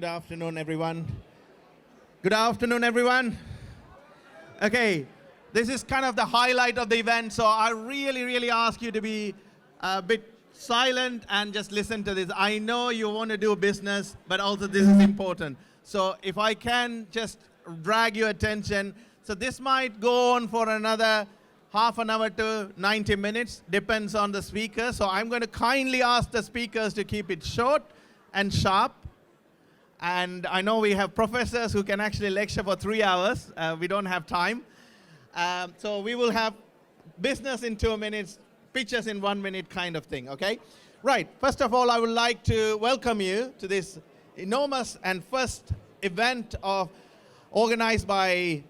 Good afternoon, everyone. Good afternoon, everyone. Okay, this is kind of the highlight of the event, so I really ask you to be a bit silent and just listen to this. I know you want to do business, but also this is important. So if I can just drag your attention, so this might go on for another half an hour to 90 minutes, depends on the speaker. So I'm going to kindly ask the speakers to keep it short and sharp. And I know we have professors who can actually lecture for 3 hours. We don't have time. So we will have business in 2 minutes, pictures in 1 minute kind of thing, okay? Right, first of all, I would like to welcome you to this enormous and first event organized by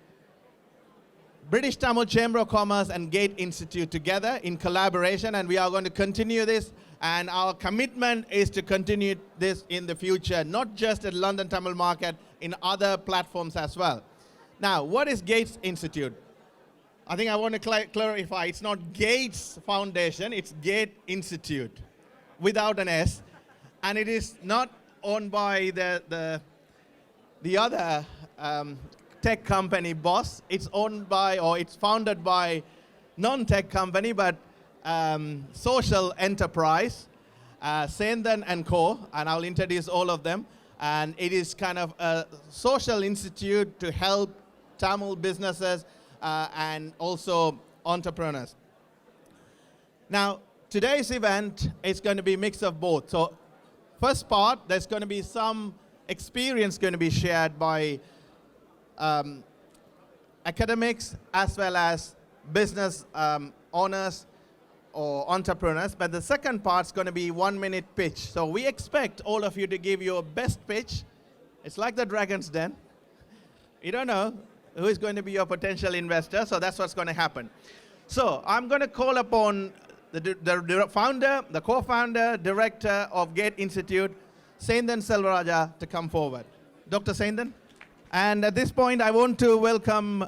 British Tamil Chamber of Commerce and Gate Institute together in collaboration, and we are going to continue this, and our commitment is to continue this in the future, not just at London Tamil Market, in other platforms as well. Now, what is Gates Institute? I think I want to clarify, it's not Gates Foundation, it's Gate Institute, without an S, and it is not owned by the other tech company boss. It's owned by, or it's founded by non-tech company, but social enterprise, Sendan and Co., and I'll introduce all of them. And it is kind of a social institute to help Tamil businesses and also entrepreneurs. Now, today's event is going to be a mix of both. So first part, there's going to be some experience going to be shared by academics as well as business owners or entrepreneurs. But the second part is going to be 1 minute pitch. So we expect all of you to give your best pitch. It's like the Dragon's Den. You don't know who is going to be your potential investor, so that's what's going to happen. So I'm going to call upon the founder, the co-founder, director of Gate Institute, Sendan Selvaraja, to come forward. Dr. Sendan. And at this point, I want to welcome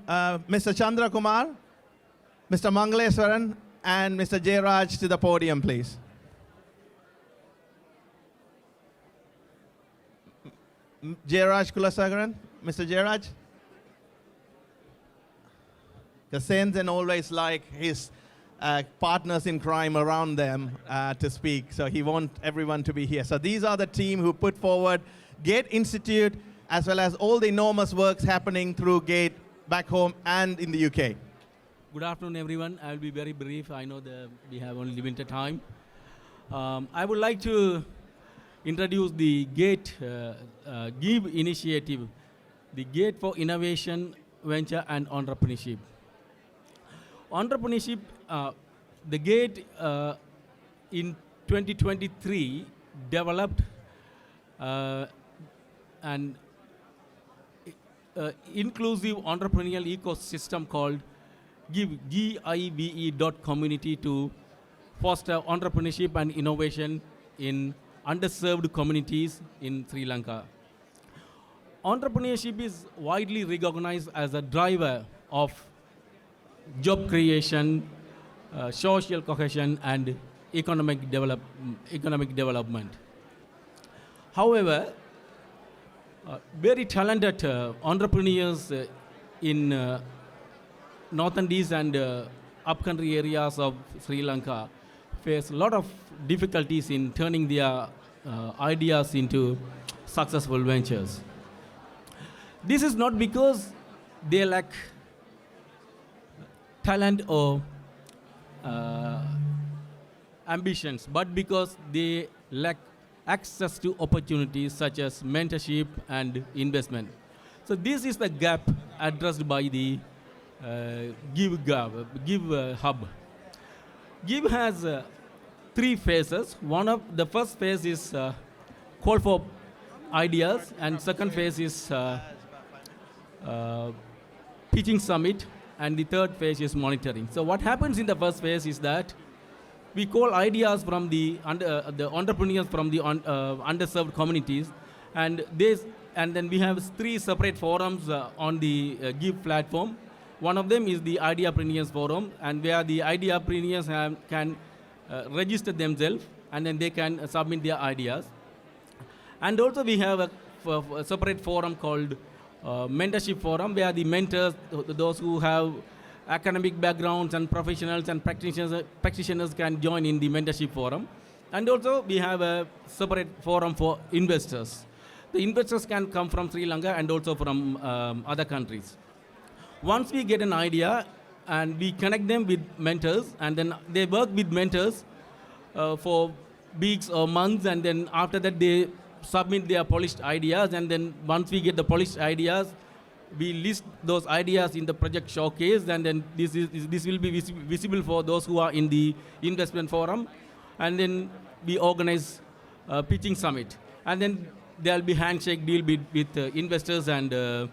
Mr. Chandra Kumar, Mr. Mangaleswaran, and Mr. Jayraj to the podium, please. Jayraj Kulasagaran, Mr. Jayraj. The Sendan always like his partners in crime around them to speak, so he wants everyone to be here. So these are the team who put forward Gate Institute, as well as all the enormous works happening through Gate back home and in the UK. Good afternoon, everyone. I will be very brief. I know that we have only limited time. I would like to introduce the Gate GIVE initiative, the Gate for Innovation, Venture and Entrepreneurship. Entrepreneurship, the Gate in 2023 developed an inclusive entrepreneurial ecosystem called GIVE.community to foster entrepreneurship and innovation in underserved communities in Sri Lanka. Entrepreneurship is widely recognized as a driver of job creation, social cohesion, and economic development. However, very talented entrepreneurs in northern east and upcountry areas of Sri Lanka face a lot of difficulties in turning their ideas into successful ventures. This is not because they lack talent or ambitions, but because they lack access to opportunities such as mentorship and investment. So this is the gap addressed by the GIVE Hub. GIVE has 3 phases. The first phase is call for ideas, and second phase is pitching summit, and the third phase is monitoring. So what happens in the first phase is that we call ideas from the entrepreneurs from the underserved communities, and then we have 3 separate forums on the GIVE platform. One of them is the Ideapreneurs Forum, and where the Ideapreneurs can register themselves, and then they can submit their ideas. And also we have a a separate forum called mentorship forum, where the mentors, those who have academic backgrounds and professionals and practitioners can join in the mentorship forum. And also we have a separate forum for investors. The investors can come from Sri Lanka and also from other countries. Once we get an idea and we connect them with mentors, and then they work with mentors for weeks or months, and then after that they submit their polished ideas, and then once we get the polished ideas, we list those ideas in the project showcase, and then this will be visible for those who are in the investment forum, and then we organize a pitching summit, and then there will be handshake deal with investors and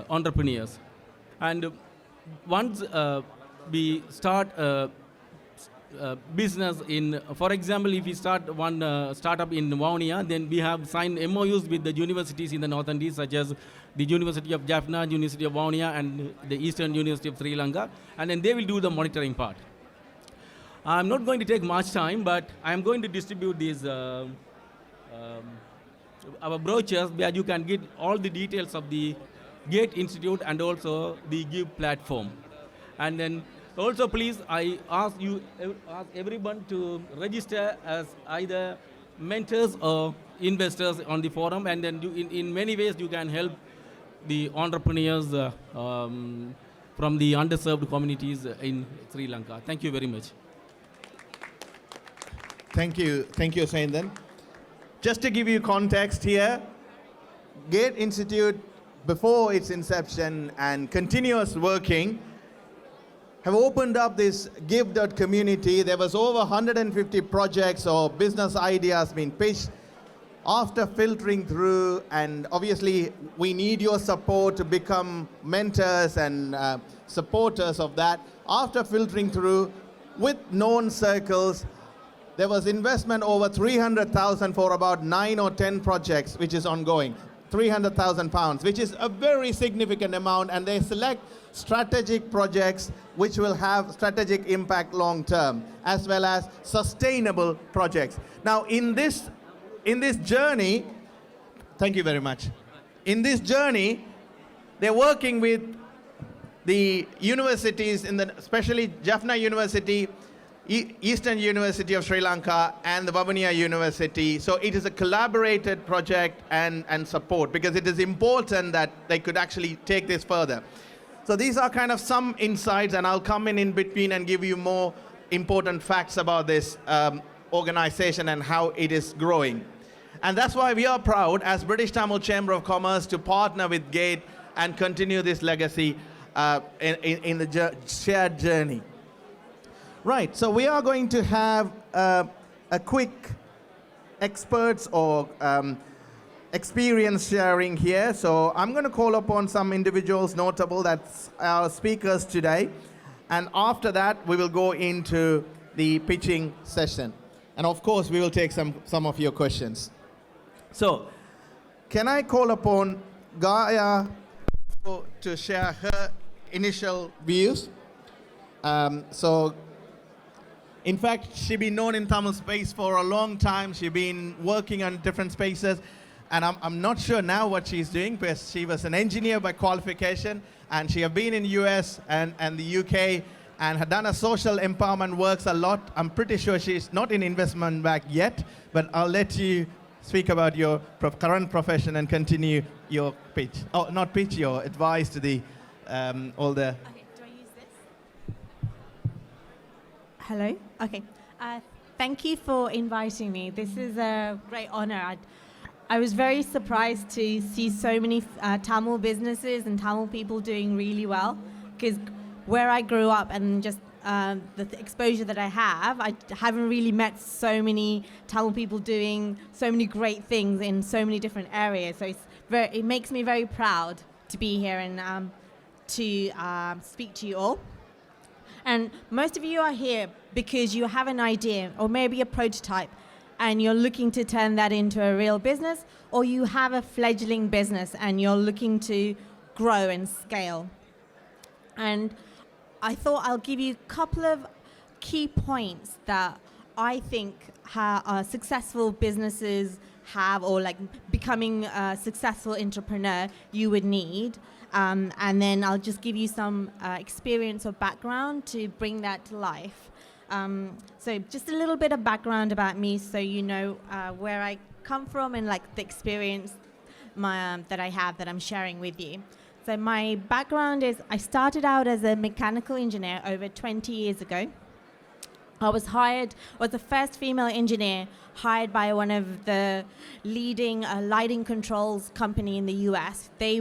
entrepreneurs. And once we start business in, for example, if we start one startup in Vaunia, then we have signed MOUs with the universities in the Northern East, such as the University of Jaffna, University of Vaunia, and the Eastern University of Sri Lanka, and then they will do the monitoring part. I'm not going to take much time, but I'm going to distribute these our brochures, where you can get all the details of the GATE Institute and also the GIVE platform. And then also, please, I ask everyone to register as either mentors or investors on the forum, and then in many ways you can help the entrepreneurs from the underserved communities in Sri Lanka. Thank you very much. Thank you, Saindan. Just to give you context here, GATE Institute, before its inception and continuous working, have opened up this give.community. There was over 150 projects or business ideas being pitched. After filtering through, and obviously we need your support to become mentors and supporters of that. After filtering through with known circles, there was investment over 300,000 for about 9 or 10 projects, which is ongoing. 300,000 pounds, which is a very significant amount, and they select strategic projects which will have strategic impact long term, as well as sustainable projects. Now, in this journey, thank you very much. In this journey, they're working with the universities, especially Jaffna University, Eastern University of Sri Lanka, and the Vavuniya University. So it is a collaborated project and support, because it is important that they could actually take this further. So these are kind of some insights, and I'll come in between and give you more important facts about this organization and how it is growing. And that's why we are proud as British Tamil Chamber of Commerce to partner with GATE and continue this legacy in the shared journey. Right, so we are going to have a quick experts or experience sharing here. So I'm going to call upon some individuals notable, that's our speakers today. And after that, we will go into the pitching session. And of course, we will take some of your questions. So, can I call upon Gaia to share her initial views? In fact, she's been known in Tamil space for a long time. She's been working on different spaces. And I'm not sure now what she's doing, because she was an engineer by qualification, and she has been in US and the UK and had done a social empowerment works a lot. I'm pretty sure she's not in investment bank yet, but I'll let you speak about your current profession and continue your pitch. Oh, not pitch, your advice to the all the... Okay, do I use this? Hello? Okay. Thank you for inviting me. This is a great honor. I was very surprised to see so many Tamil businesses and Tamil people doing really well, because where I grew up and just the exposure that I haven't really met so many Tamil people doing so many great things in so many different areas. So it makes me very proud to be here and to speak to you all. And most of you are here because you have an idea or maybe a prototype, and you're looking to turn that into a real business, or you have a fledgling business and you're looking to grow and scale. And I thought I'll give you a couple of key points that I think successful businesses have, or like becoming a successful entrepreneur, you would need. And then I'll just give you some experience or background to bring that to life. So just a little bit of background about me, so you know where I come from and like the experience that I have that I'm sharing with you. So my background is I started out as a mechanical engineer over 20 years ago. I was the first female engineer hired by one of the leading lighting controls company in the US. They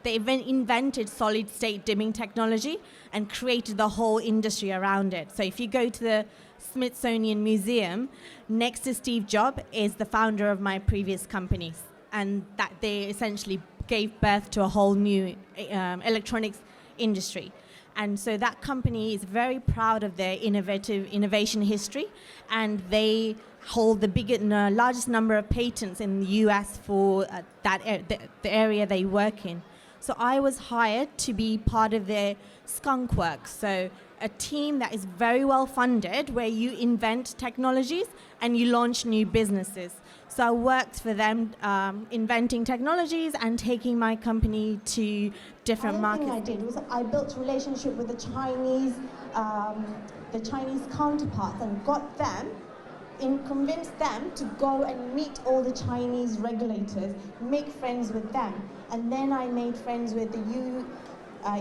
invented solid state dimming technology and created the whole industry around it. So if you go to the Smithsonian Museum, next to Steve Jobs is the founder of my previous companies, and that they essentially gave birth to a whole new electronics industry. And so that company is very proud of their innovation history, and they hold the largest number of patents in the US for the area they work in. So I was hired to be part of their skunk works, so a team that is very well funded, where you invent technologies and you launch new businesses. So I worked for them inventing technologies and taking my company to different markets. The other thing I did was I built a relationship with the Chinese counterparts and got them, convinced them to go and meet all the Chinese regulators, make friends with them. And then I made friends with the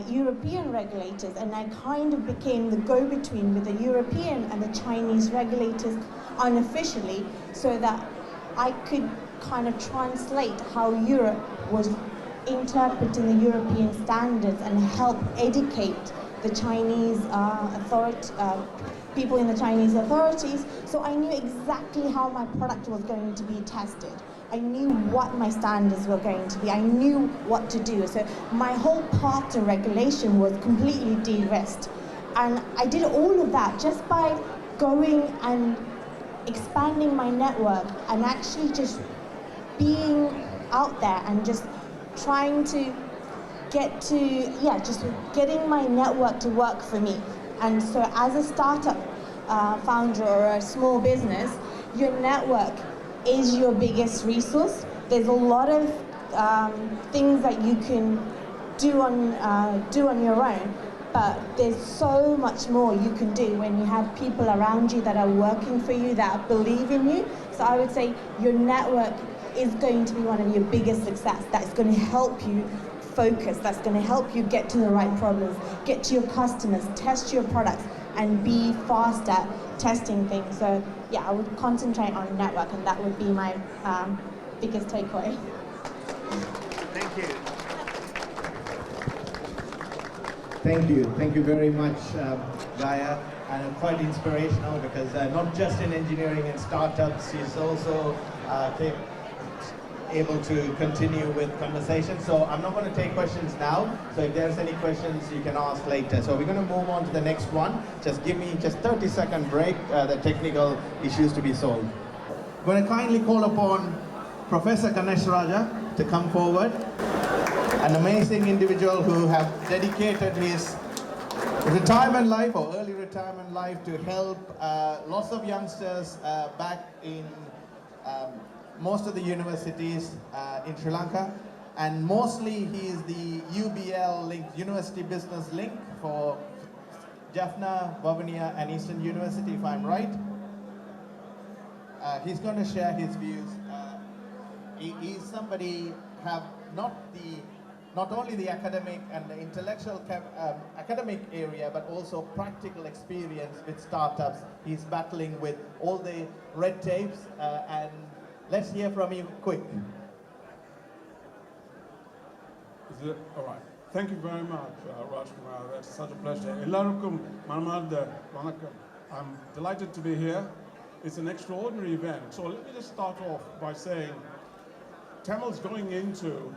European regulators, and I kind of became the go-between with the European and the Chinese regulators unofficially, so that I could kind of translate how Europe was interpreting the European standards and help educate the Chinese people in the Chinese authorities. So I knew exactly how my product was going to be tested. I knew what my standards were going to be. I knew what to do. So my whole path to regulation was completely de-risked. And I did all of that just by going and expanding my network and actually just being out there and just trying to just getting my network to work for me. And so as a startup founder or a small business, your network is your biggest resource. There's a lot of things that you can do on your own, but there's so much more you can do when you have people around you that are working for you, that believe in you. So I would say your network is going to be one of your biggest success. That's going to help you focus, that's going to help you get to the right problems, get to your customers, test your products, and be fast at testing things. So yeah, I would concentrate on network, and that would be my biggest takeaway. Thank you. Thank you very much, Gaia, and quite inspirational, because not just in engineering and startups, she's also able to continue with conversation. So I'm not going to take questions now, so if there's any questions you can ask later. So we're going to move on to the next one. Just give me 30-second break, the technical issues to be solved. I'm going to kindly call upon Professor Ganesh Raja to come forward. An amazing individual who have dedicated his retirement life or early retirement life to help lots of youngsters back in most of the universities in Sri Lanka, and mostly he is the UBL link, University Business Link for Jaffna, Bovania and Eastern University, if I'm right. He's going to share his views. He's somebody have not only the academic and the intellectual academic area, but also practical experience with startups. He's battling with all the red tapes, and let's hear from you quick. Is it all right? Thank you very much, Rajkumar. That's such a pleasure. Ellarukum Manamada Vanakkam. I'm delighted to be here. It's an extraordinary event. So let me just start off by saying Tamils going into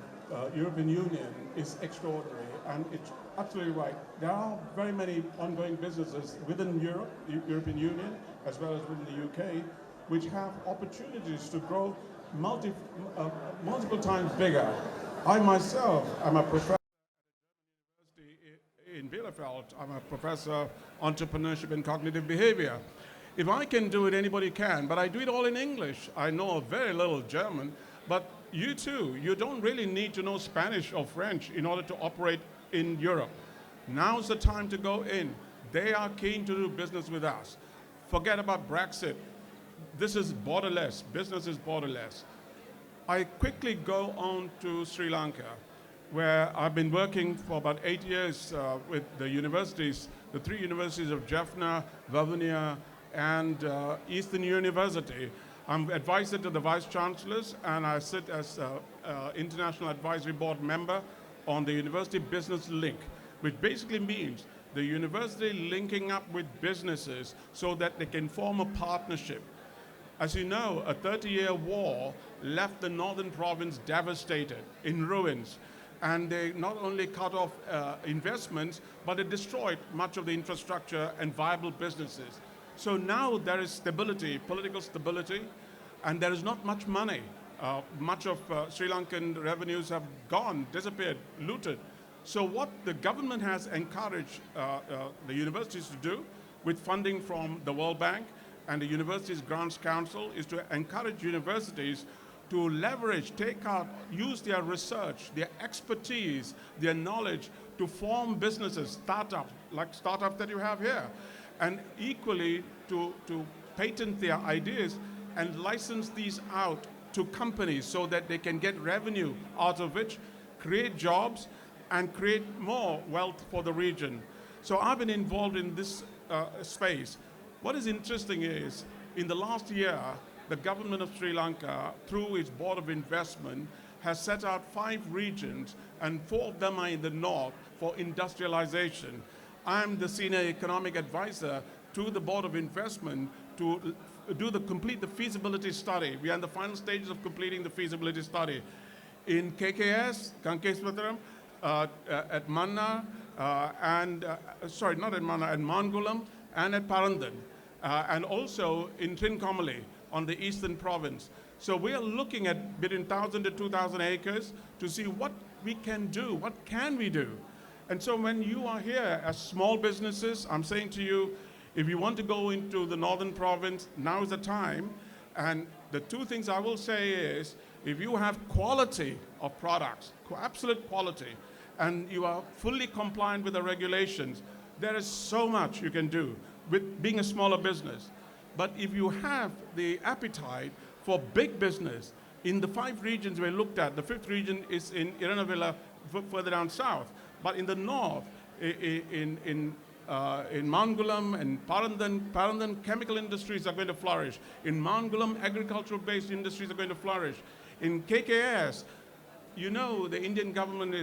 European Union is extraordinary, and it's absolutely right. There are very many ongoing businesses within Europe, the European Union, as well as within the UK, which have opportunities to grow multiple times bigger. I myself am a professor at the University in Bielefeld. I'm a professor of entrepreneurship and cognitive behavior. If I can do it, anybody can, but I do it all in English. I know very little German, but you too, you don't really need to know Spanish or French in order to operate in Europe. Now's the time to go in. They are keen to do business with us. Forget about Brexit. This is borderless. Business is borderless. I quickly go on to Sri Lanka, where I've been working for about 8 years with the universities, the 3 universities of Jaffna, Vavuniya, and Eastern University. I'm advisor to the vice chancellors, and I sit as international advisory board member on the University Business Link, which basically means the university linking up with businesses so that they can form a partnership. As you know, a 30-year war left the northern province devastated, in ruins. And they not only cut off investments, but it destroyed much of the infrastructure and viable businesses. So now there is stability, political stability, and there is not much money. Much of Sri Lankan revenues have gone, disappeared, looted. So what the government has encouraged the universities to do with funding from the World Bank and the Universities Grants Council is to encourage universities to leverage, take out, use their research, their expertise, their knowledge to form businesses, startups, like startups that you have here, and equally to patent their ideas and license these out to companies so that they can get revenue out of which, create jobs, and create more wealth for the region. So I've been involved in this space. What is interesting is, in the last year, the government of Sri Lanka, through its Board of Investment, has set out 5 regions, and 4 of them are in the north for industrialization. I'm the senior economic advisor to the Board of Investment to complete the feasibility study. We are in the final stages of completing the feasibility study. In KKS, Kankeswataram, at Manna, not at Manna, at Mangulam, and at Parandan, and also in Trincomalee on the eastern province. So we are looking at between 1,000 to 2,000 acres to see what we can do, what can we do. And so when you are here as small businesses, I'm saying to you, if you want to go into the northern province, now is the time. And the 2 things I will say is, if you have quality of products, absolute quality, and you are fully compliant with the regulations, there is so much you can do with being a smaller business. But if you have the appetite for big business, in the 5 regions we looked at, the 5th region is in Iranavilla, further down south. But in the north, in Mangulam and Parandan, chemical industries are going to flourish. In Mangulam, agricultural-based industries are going to flourish. In KKS, you know the Indian government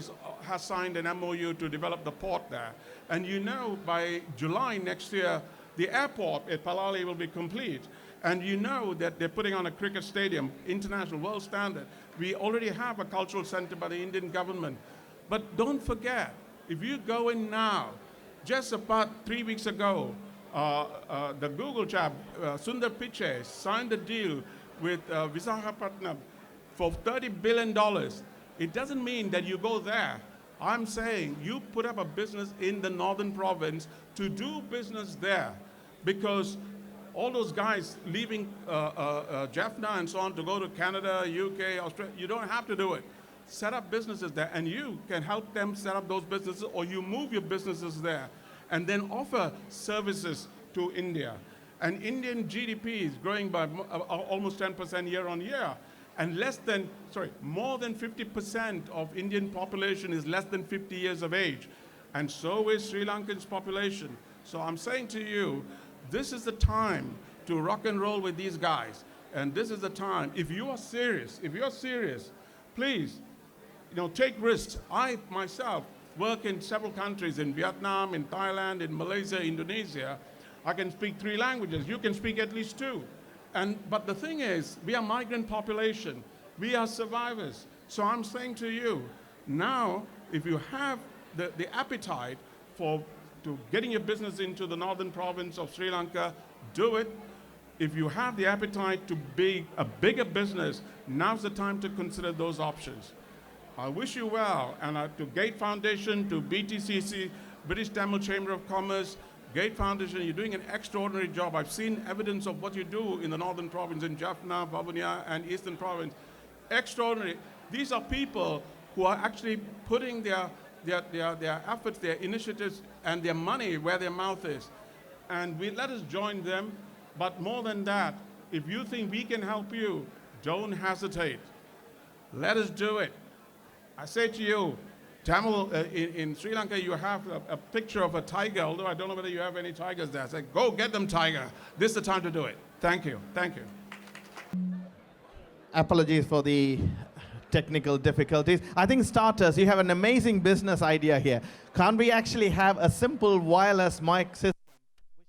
has signed an MOU to develop the port there. And you know by July next year, the airport at Palali will be complete. And you know that they're putting on a cricket stadium, international, world standard. We already have a cultural center by the Indian government. But don't forget, if you go in now, just about 3 weeks ago, the Google chap, Sundar Pichai, signed a deal with Visakhapatnam for $30 billion. It doesn't mean that you go there. I'm saying you put up a business in the northern province to do business there, because all those guys leaving Jaffna and so on to go to Canada, UK, Australia, you don't have to do it. Set up businesses there, and you can help them set up those businesses, or you move your businesses there and then offer services to India. And Indian GDP is growing by almost 10% year on year. And more than 50% of Indian population is less than 50 years of age. And so is Sri Lankan's population. So I'm saying to you, this is the time to rock and roll with these guys. And this is the time, if you're serious, please, take risks. I myself work in several countries, in Vietnam, in Thailand, in Malaysia, Indonesia. I can speak 3 languages. You can speak at least 2. But the thing is, we are migrant population. We are survivors. So I'm saying to you, now, if you have the appetite to getting your business into the northern province of Sri Lanka, do it. If you have the appetite to be a bigger business, now's the time to consider those options. I wish you well, and to Gate Foundation, to BTCC, British Tamil Chamber of Commerce, Gate Foundation, you're doing an extraordinary job. I've seen evidence of what you do in the Northern Province, in Jaffna, Vavuniya, and Eastern Province. Extraordinary. These are people who are actually putting their efforts, their initiatives, and their money where their mouth is. And let us join them. But more than that, if you think we can help you, don't hesitate. Let us do it. I say to you, Tamil, in Sri Lanka, you have a picture of a tiger, although I don't know whether you have any tigers there. I say, go get them, tiger. This is the time to do it. Thank you. Thank you. Apologies for the technical difficulties. I think starters, you have an amazing business idea here. Can't we actually have a simple wireless mic system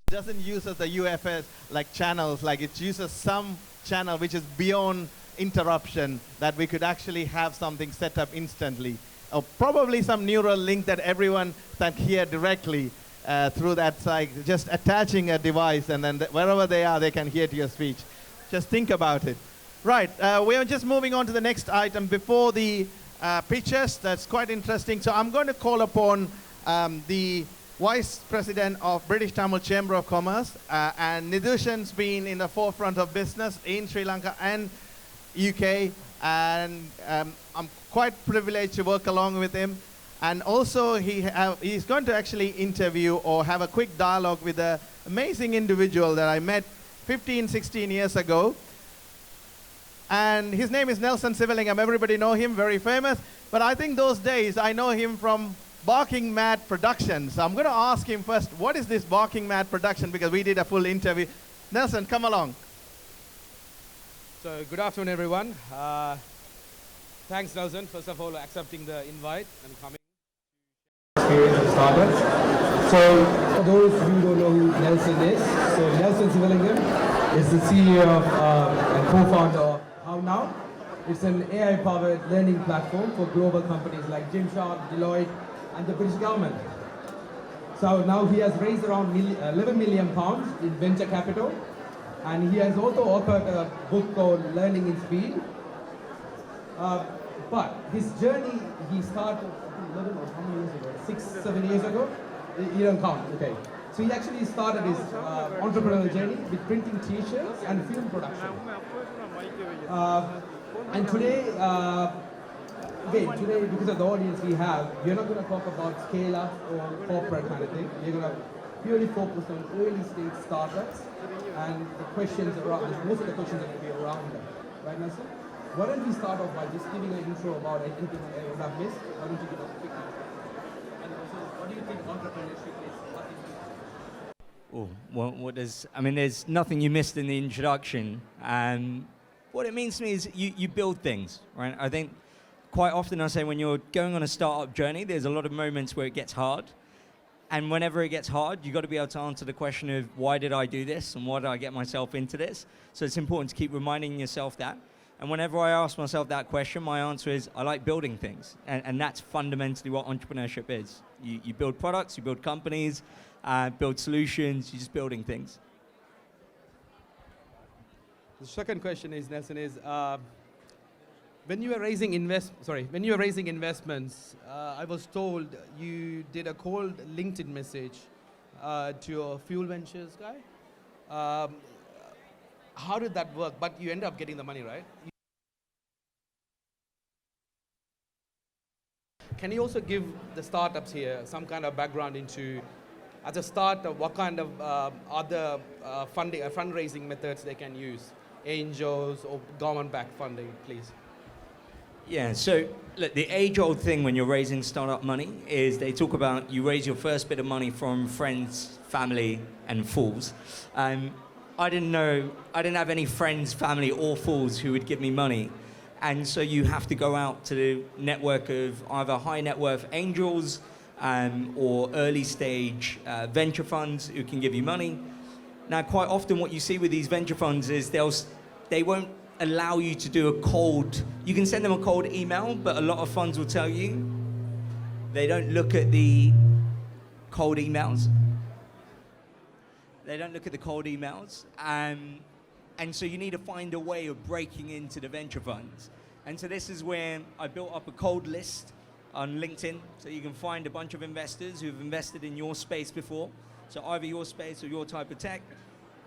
which doesn't use the UFS like channels, like it uses some channel which is beyond interruption, that we could actually have something set up instantly? Or probably some neural link that everyone can hear directly through that site, just attaching a device, and then wherever they are, they can hear to your speech. Just think about it. Right, we are just moving on to the next item before the pictures. That's quite interesting. So I'm going to call upon the Vice President of British Tamil Chamber of Commerce, and Nidushan's been in the forefront of business in Sri Lanka and UK, and I'm quite privileged to work along with him. And also he's going to actually interview or have a quick dialogue with an amazing individual that I met 15, 16 years ago. And his name is Nelson Sivalingam. Everybody know him, very famous. But I think those days I know him from Barking Mad Productions. So I'm going to ask him first, what is this Barking Mad Production? Because we did a full interview. Nelson, come along. So good afternoon, everyone. Thanks, Nelson, first of all, accepting the invite and coming. Experience of startups. So for those who don't know who Nelson is, so Nelson Sivalingam is the CEO and co-founder of How Now. It's an AI-powered learning platform for global companies like Gymshark, Deloitte, and the British government. So now he has raised around 11 million pounds in venture capital, and he has also authored a book called Learning in Speed. But his journey, he started 11 or how many years ago? 6, 7 years ago? You don't count, okay. So he actually started his entrepreneurial journey with printing t-shirts and film production. And today, today, because of the audience we have, we're not going to talk about scale-up or corporate kind of thing. We're going to purely focus on early-stage startups, and the questions around, most of the questions are going to be around them. Right, Nelson? Why don't we start off by just giving an intro about anything I would have missed? Why don't you give us a quick intro? And also, what do you think entrepreneurship is? Oh, well, there's nothing you missed in the introduction. What it means to me is you build things, right? I think quite often I say when you're going on a startup journey, there's a lot of moments where it gets hard. And whenever it gets hard, you've got to be able to answer the question of why did I do this and why did I get myself into this? So it's important to keep reminding yourself that. And whenever I ask myself that question, my answer is I like building things. And that's fundamentally what entrepreneurship is. You build products, you build companies, build solutions, you're just building things. The second question is, Nelson, is when you were raising investments, I was told you did a cold LinkedIn message to your Fuel Ventures guy. How did that work? But you ended up getting the money, right? Can you also give the startups here some kind of background into, as a startup, what kind of other fundraising methods they can use? Angels or government-backed funding, please. Yeah, so look, the age-old thing when you're raising startup money is they talk about you raise your first bit of money from friends, family, and fools. I didn't have any friends, family, or fools who would give me money. And so you have to go out to the network of either high net worth angels or early stage venture funds who can give you money. Now, quite often what you see with these venture funds is they won't allow you to do a cold, you can send them a cold email, but a lot of funds will tell you they don't look at the cold emails. They don't look at the cold emails. And so you need to find a way of breaking into the venture funds. And so this is where I built up a cold list on LinkedIn, so you can find a bunch of investors who've invested in your space before, So either your space or your type of tech.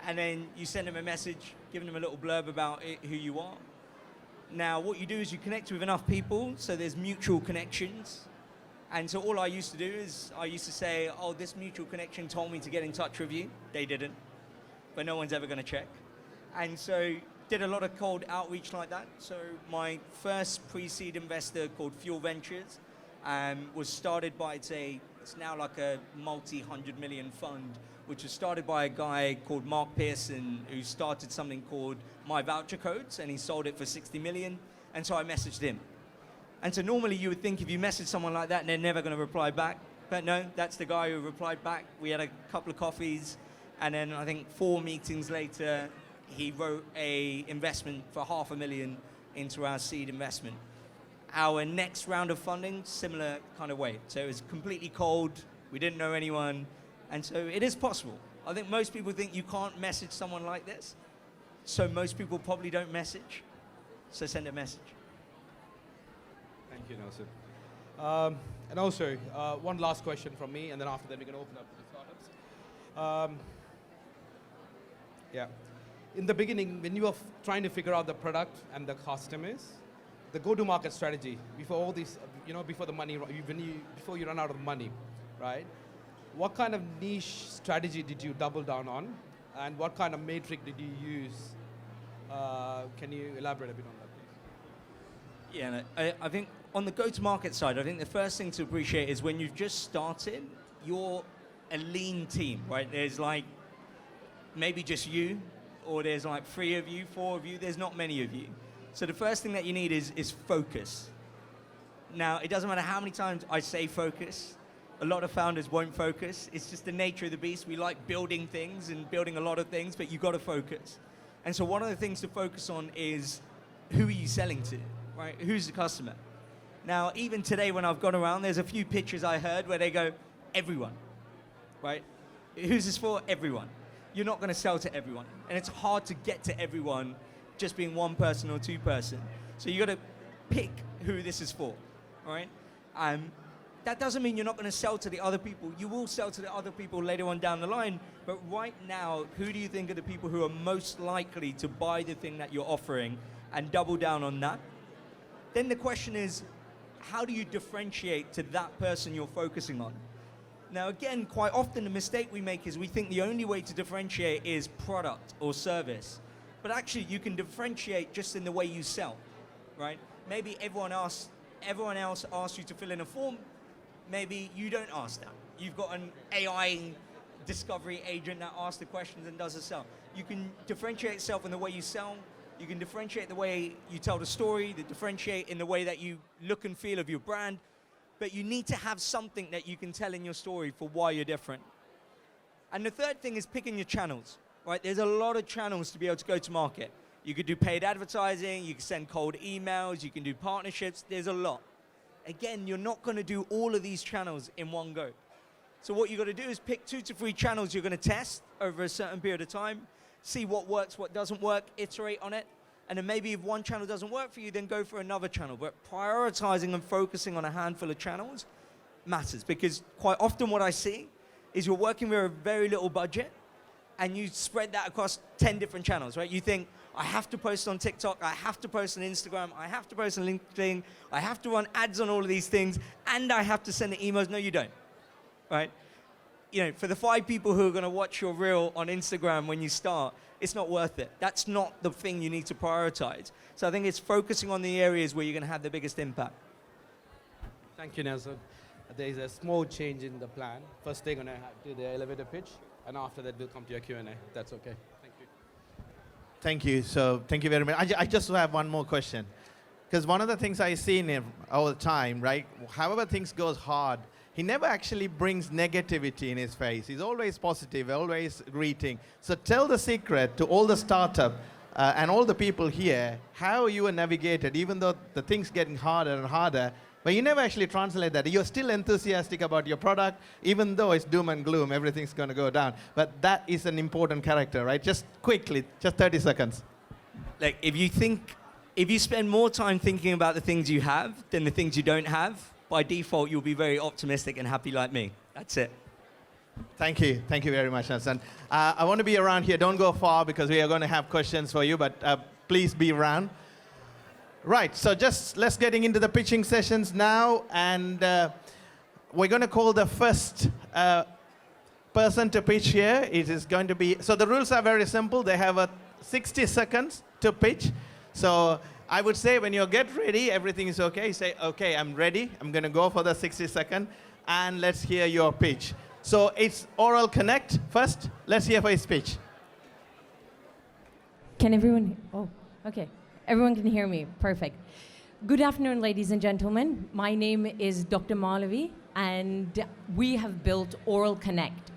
And then you send them a message, giving them a little blurb about it, who you are. Now, what you do is you connect with enough people, so there's mutual connections. And so all I used to do is I used to say, oh, this mutual connection told me to get in touch with you. They didn't, but no one's ever going to check. And so did a lot of cold outreach like that. So my first pre-seed investor called Fuel Ventures was started by, it's now like a multi-100 million fund, which was started by a guy called Mark Pearson, who started something called My Voucher Codes, and he sold it for 60 million. And so I messaged him. And so normally you would think if you message someone like that, they're never going to reply back. But no, that's the guy who replied back. We had a couple of coffees, and then I think 4 meetings later, he wrote a investment for $500,000 into our seed investment. Our next round of funding, similar kind of way. So it was completely cold. We didn't know anyone. And so it is possible. I think most people think you can't message someone like this. So most people probably don't message. So send a message. Thank you, Nelson. And also, one last question from me, and then after that, we're going to open up to the startups. Yeah. In the beginning, when you were trying to figure out the product and the customers, the go-to-market strategy before all these, before the money, before you run out of money, right? What kind of niche strategy did you double down on, and what kind of metric did you use? Can you elaborate a bit on that, please? Yeah, no, I think on the go-to-market side, I think the first thing to appreciate is when you've just started, you're a lean team, right? There's like maybe just you, or there's like 3 of you, 4 of you, there's not many of you. So the first thing that you need is focus. Now, it doesn't matter how many times I say focus, a lot of founders won't focus. It's just the nature of the beast. We like building things and building a lot of things, but you've got to focus. And so one of the things to focus on is who are you selling to, right? Who's the customer? Now, even today when I've gone around, there's a few pitches I heard where they go, everyone, right? Who's this for? Everyone. You're not going to sell to everyone. And it's hard to get to everyone just being 1 person or 2 person. So you got to pick who this is for, right? That doesn't mean you're not going to sell to the other people. You will sell to the other people later on down the line. But right now, who do you think are the people who are most likely to buy the thing that you're offering, and double down on that? Then the question is, how do you differentiate to that person you're focusing on? Now, again, quite often the mistake we make is we think the only way to differentiate is product or service. But actually, you can differentiate just in the way you sell, right? Maybe everyone else asks you to fill in a form. Maybe you don't ask that. You've got an AI discovery agent that asks the questions and does the sell. You can differentiate yourself in the way you sell. You can differentiate the way you tell the story, differentiate in the way that you look and feel of your brand. But you need to have something that you can tell in your story for why you're different. And the third thing is picking your channels, right? There's a lot of channels to be able to go to market. You could do paid advertising, you can send cold emails, you can do partnerships, there's a lot. Again, you're not going to do all of these channels in one go. So what you've got to do is pick 2 to 3 channels you're going to test over a certain period of time, see what works, what doesn't work, iterate on it, and then maybe if one channel doesn't work for you, then go for another channel. But prioritizing and focusing on a handful of channels matters, because quite often what I see is you're working with a very little budget and you spread that across 10 different channels, right? You think, I have to post on TikTok, I have to post on Instagram, I have to post on LinkedIn, I have to run ads on all of these things, and I have to send the emails. No, you don't, right? For the 5 people who are going to watch your reel on Instagram when you start, it's not worth it. That's not the thing you need to prioritize. So I think it's focusing on the areas where you're going to have the biggest impact. Thank you, Nelson. There is a small change in the plan. First, they're going to do the elevator pitch, and after that, we'll come to your Q&A. That's okay. Thank you. Thank you. So thank you very much. I just have one more question. Because one of the things I see in him all the time, right, however things goes hard, he never actually brings negativity in his face. He's always positive, always greeting. So tell the secret to all the startup and all the people here, how you are navigated, even though the things getting harder and harder, but you never actually translate that. You're still enthusiastic about your product, even though it's doom and gloom, everything's going to go down. But that is an important character, right? Just quickly, just 30 seconds. Like, if you spend more time thinking about the things you have than the things you don't have, by default, you'll be very optimistic and happy like me. That's it. Thank you very much, Nelson. I want to be around here. Don't go far because we are going to have questions for you, but please be around. Right, so just let's getting into the pitching sessions now, and we're going to call the first person to pitch here. It is going to be, so the rules are very simple. They have 60 seconds to pitch. So I would say when you get ready, everything is okay. Say, okay, I'm ready. I'm going to go for the 60 second, and let's hear your pitch. So it's Oral Connect first. Let's hear for his speech. Can everyone, oh, okay. Everyone can hear me, perfect. Good afternoon, ladies and gentlemen. My name is Dr. Malavi, and we have built Oral Connect.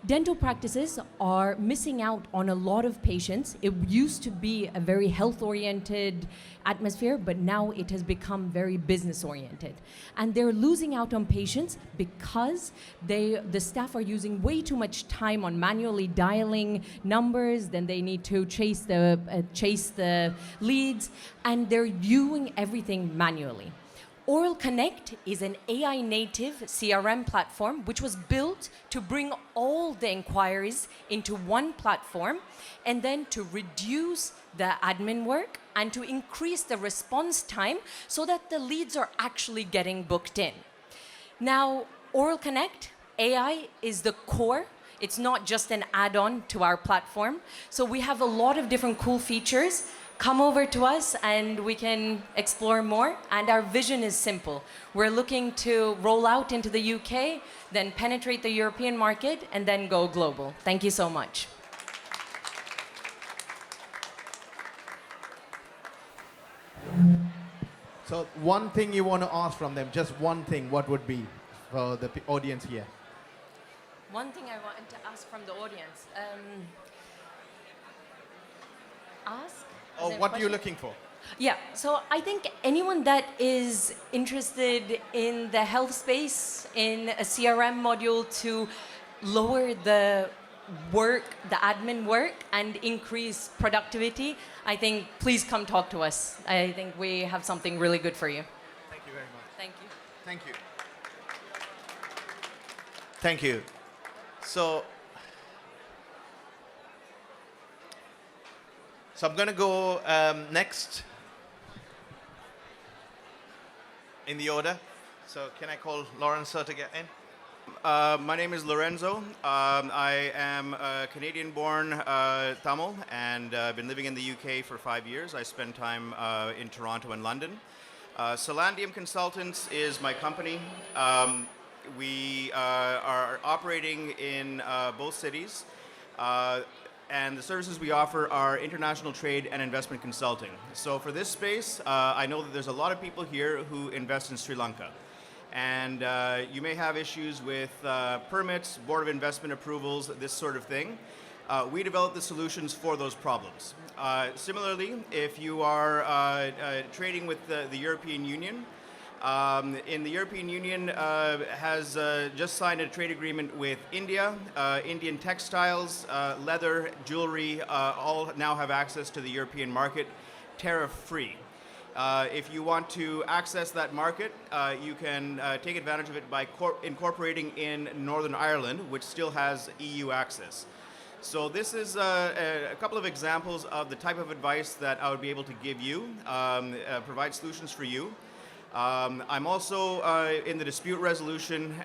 Dental practices are missing out on a lot of patients. It used to be a very health-oriented atmosphere, but now it has become very business-oriented. And they're losing out on patients because the staff are using way too much time on manually dialing numbers, then they need to chase the leads, and they're doing everything manually. Oral Connect is an AI-native CRM platform which was built to bring all the inquiries into one platform and then to reduce the admin work and to increase the response time so that the leads are actually getting booked in. Now, Oral Connect, AI is the core. It's not just an add-on to our platform. So we have a lot of different cool features. Come over to us and we can explore more. And our vision is simple. We're looking to roll out into the UK, then penetrate the European market, and then go global. Thank you so much. So one thing you want to ask from them, just one thing, what would be for the audience here? One thing I wanted to ask from the audience. Ask? Oh, what are you looking for? Yeah, so I think anyone that is interested in the health space, in a CRM module to lower the work, the admin work, and increase productivity, I think please come talk to us. I think we have something really good for you. Thank you very much. Thank you. Thank you. Thank you. So I'm going to go next in the order. So can I call Lorenzo to get in? My name is Lorenzo. I am a Canadian-born Tamil, and I've been living in the UK for 5 years. I spend time in Toronto and London. Solandium Consultants is my company. We are operating in both cities. And the services we offer are international trade and investment consulting. So for this space, I know that there's a lot of people here who invest in Sri Lanka. And you may have issues with permits, Board of Investment approvals, this sort of thing. We develop the solutions for those problems. Similarly, if you are trading with the European Union, in the European Union has just signed a trade agreement with India. Indian textiles, leather, jewelry, all now have access to the European market, tariff-free. If you want to access that market, you can take advantage of it by incorporating in Northern Ireland, which still has EU access. So this is a couple of examples of the type of advice that I would be able to give you, provide solutions for you. I'm also in the dispute resolution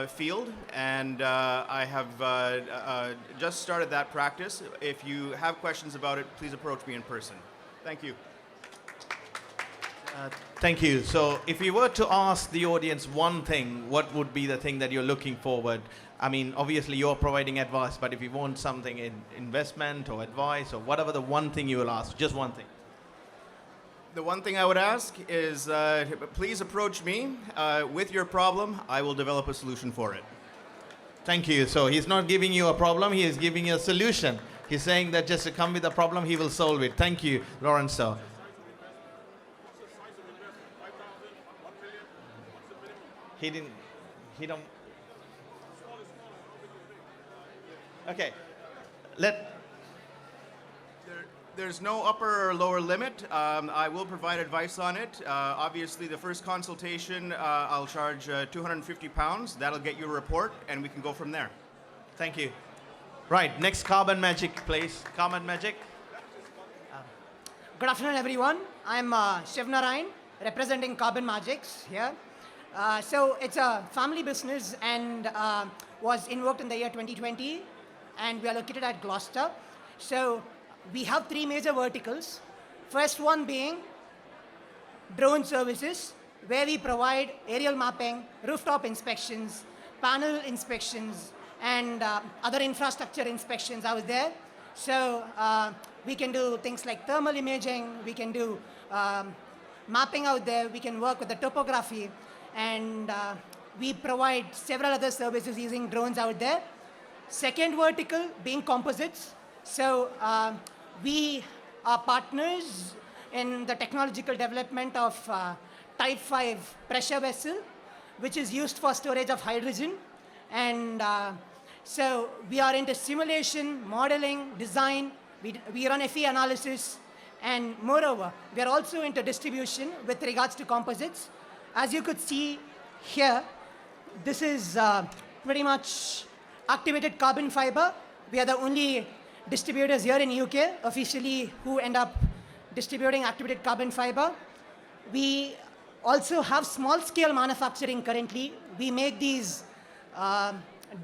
field, and I have just started that practice. If you have questions about it, please approach me in person. Thank you. Thank you. So if you were to ask the audience one thing, what would be the thing that you're looking forward? I mean, obviously you're providing advice, but if you want something in investment or advice or whatever, the one thing you will ask, just one thing. The one thing I would ask is please approach me with your problem. I will develop a solution for it. Thank you. So he's not giving you a problem, he is giving you a solution. He's saying that just to come with a problem, he will solve it. Thank you, Lorenzo. He don't. Okay. There's no upper or lower limit. I will provide advice on it. Obviously, the first consultation, I'll charge £250. That'll get you a report, and we can go from there. Thank you. Right, next Carbon Magic, please. Carbon Magic. Good afternoon, everyone. I'm Shiv Narayan, representing Carbon Magics here. So it's a family business and was invoked in the year 2020, and we are located at Gloucester. So we have three major verticals. First one being drone services, where we provide aerial mapping, rooftop inspections, panel inspections, and other infrastructure inspections out there. So we can do things like thermal imaging, we can do mapping out there, we can work with the topography, and we provide several other services using drones out there. Second vertical being composites. So we are partners in the technological development of Type 5 pressure vessel, which is used for storage of hydrogen. And so we are into simulation, modeling, design, we run FE analysis, and moreover, we are also into distribution with regards to composites. As you could see here, this is pretty much activated carbon fiber. We are the only distributors here in UK officially who end up distributing activated carbon fiber. We also have small scale manufacturing currently. We make these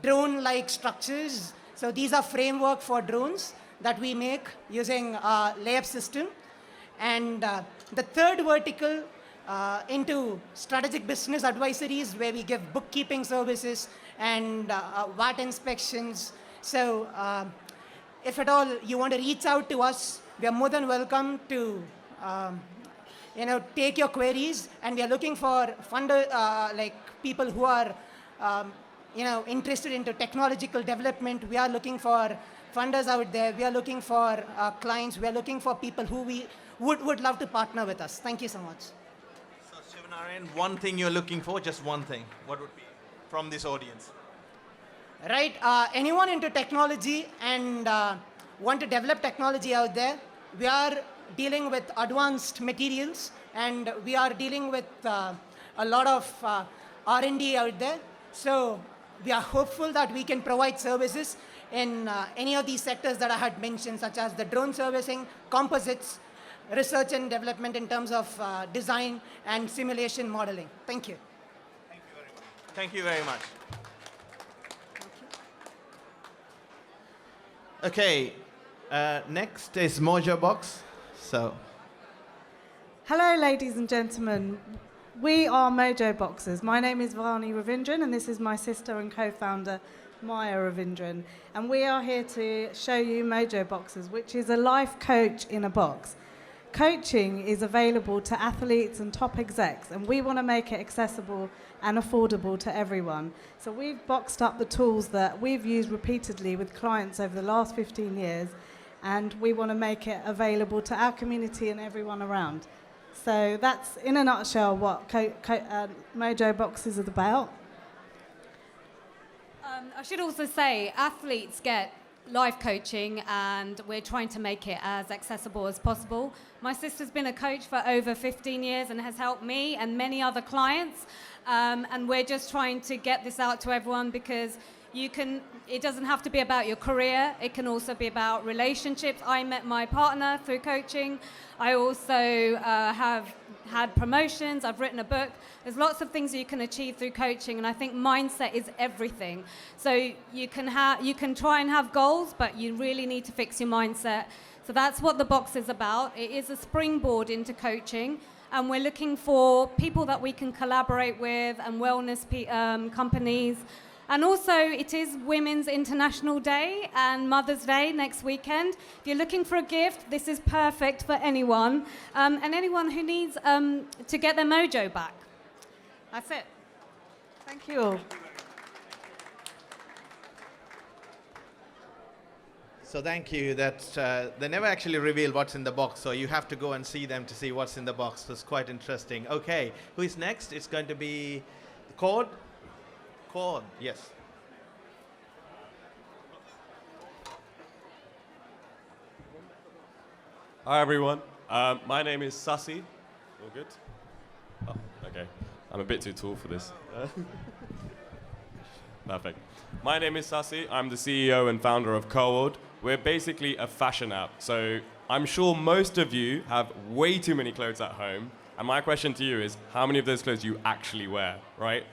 drone-like structures. So these are framework for drones that we make using layup system. And the third vertical into strategic business advisories, where we give bookkeeping services and VAT inspections. So if at all you want to reach out to us, we are more than welcome to take your queries, and we are looking for like people who are interested into technological development. We are looking for funders out there. We are looking for clients. We are looking for people who we would love to partner with us. Thank you so much. So Shivanarayan, one thing you're looking for, just one thing. What would be from this audience? Right. Anyone into technology and want to develop technology out there, we are dealing with advanced materials, and we are dealing with a lot of R&D out there. So we are hopeful that we can provide services in any of these sectors that I had mentioned, such as the drone servicing, composites, research and development in terms of design and simulation modeling. Thank you. Thank you very much. Okay, next is Mojo Box. So, hello, ladies and gentlemen. We are Mojo Boxers. My name is Varani Ravindran, and this is my sister and co-founder, Maya Ravindran. And we are here to show you Mojo Boxers, which is a life coach in a box. Coaching is available to athletes and top execs, and we want to make it accessible and affordable to everyone. So we've boxed up the tools that we've used repeatedly with clients over the last 15 years, and we want to make it available to our community and everyone around. So that's, in a nutshell, what Mojo Boxes is about. I should also say, athletes get life coaching, and we're trying to make it as accessible as possible. My sister's been a coach for over 15 years and has helped me and many other clients, and we're just trying to get this out to everyone, because it doesn't have to be about your career, it can also be about relationships. I met my partner through coaching. I also have had promotions, I've written a book. There's lots of things you can achieve through coaching, and I think mindset is everything. So you can try and have goals, but you really need to fix your mindset. So that's what the box is about. It is a springboard into coaching, and we're looking for people that we can collaborate with, and wellness companies. And also, it is Women's International Day and Mother's Day next weekend. If you're looking for a gift, this is perfect for anyone, and anyone who needs to get their mojo back. That's it. Thank you all. So thank you. They never actually reveal what's in the box, so you have to go and see them to see what's in the box. So it's quite interesting. Okay, who is next? It's going to be Cord. Cord, yes. Hi everyone. My name is Sassi. All good? Oh, okay. I'm a bit too tall for this. Perfect. My name is Sasi. I'm the CEO and founder of Coord. We're basically a fashion app. So I'm sure most of you have way too many clothes at home. And my question to you is, how many of those clothes you actually wear, right?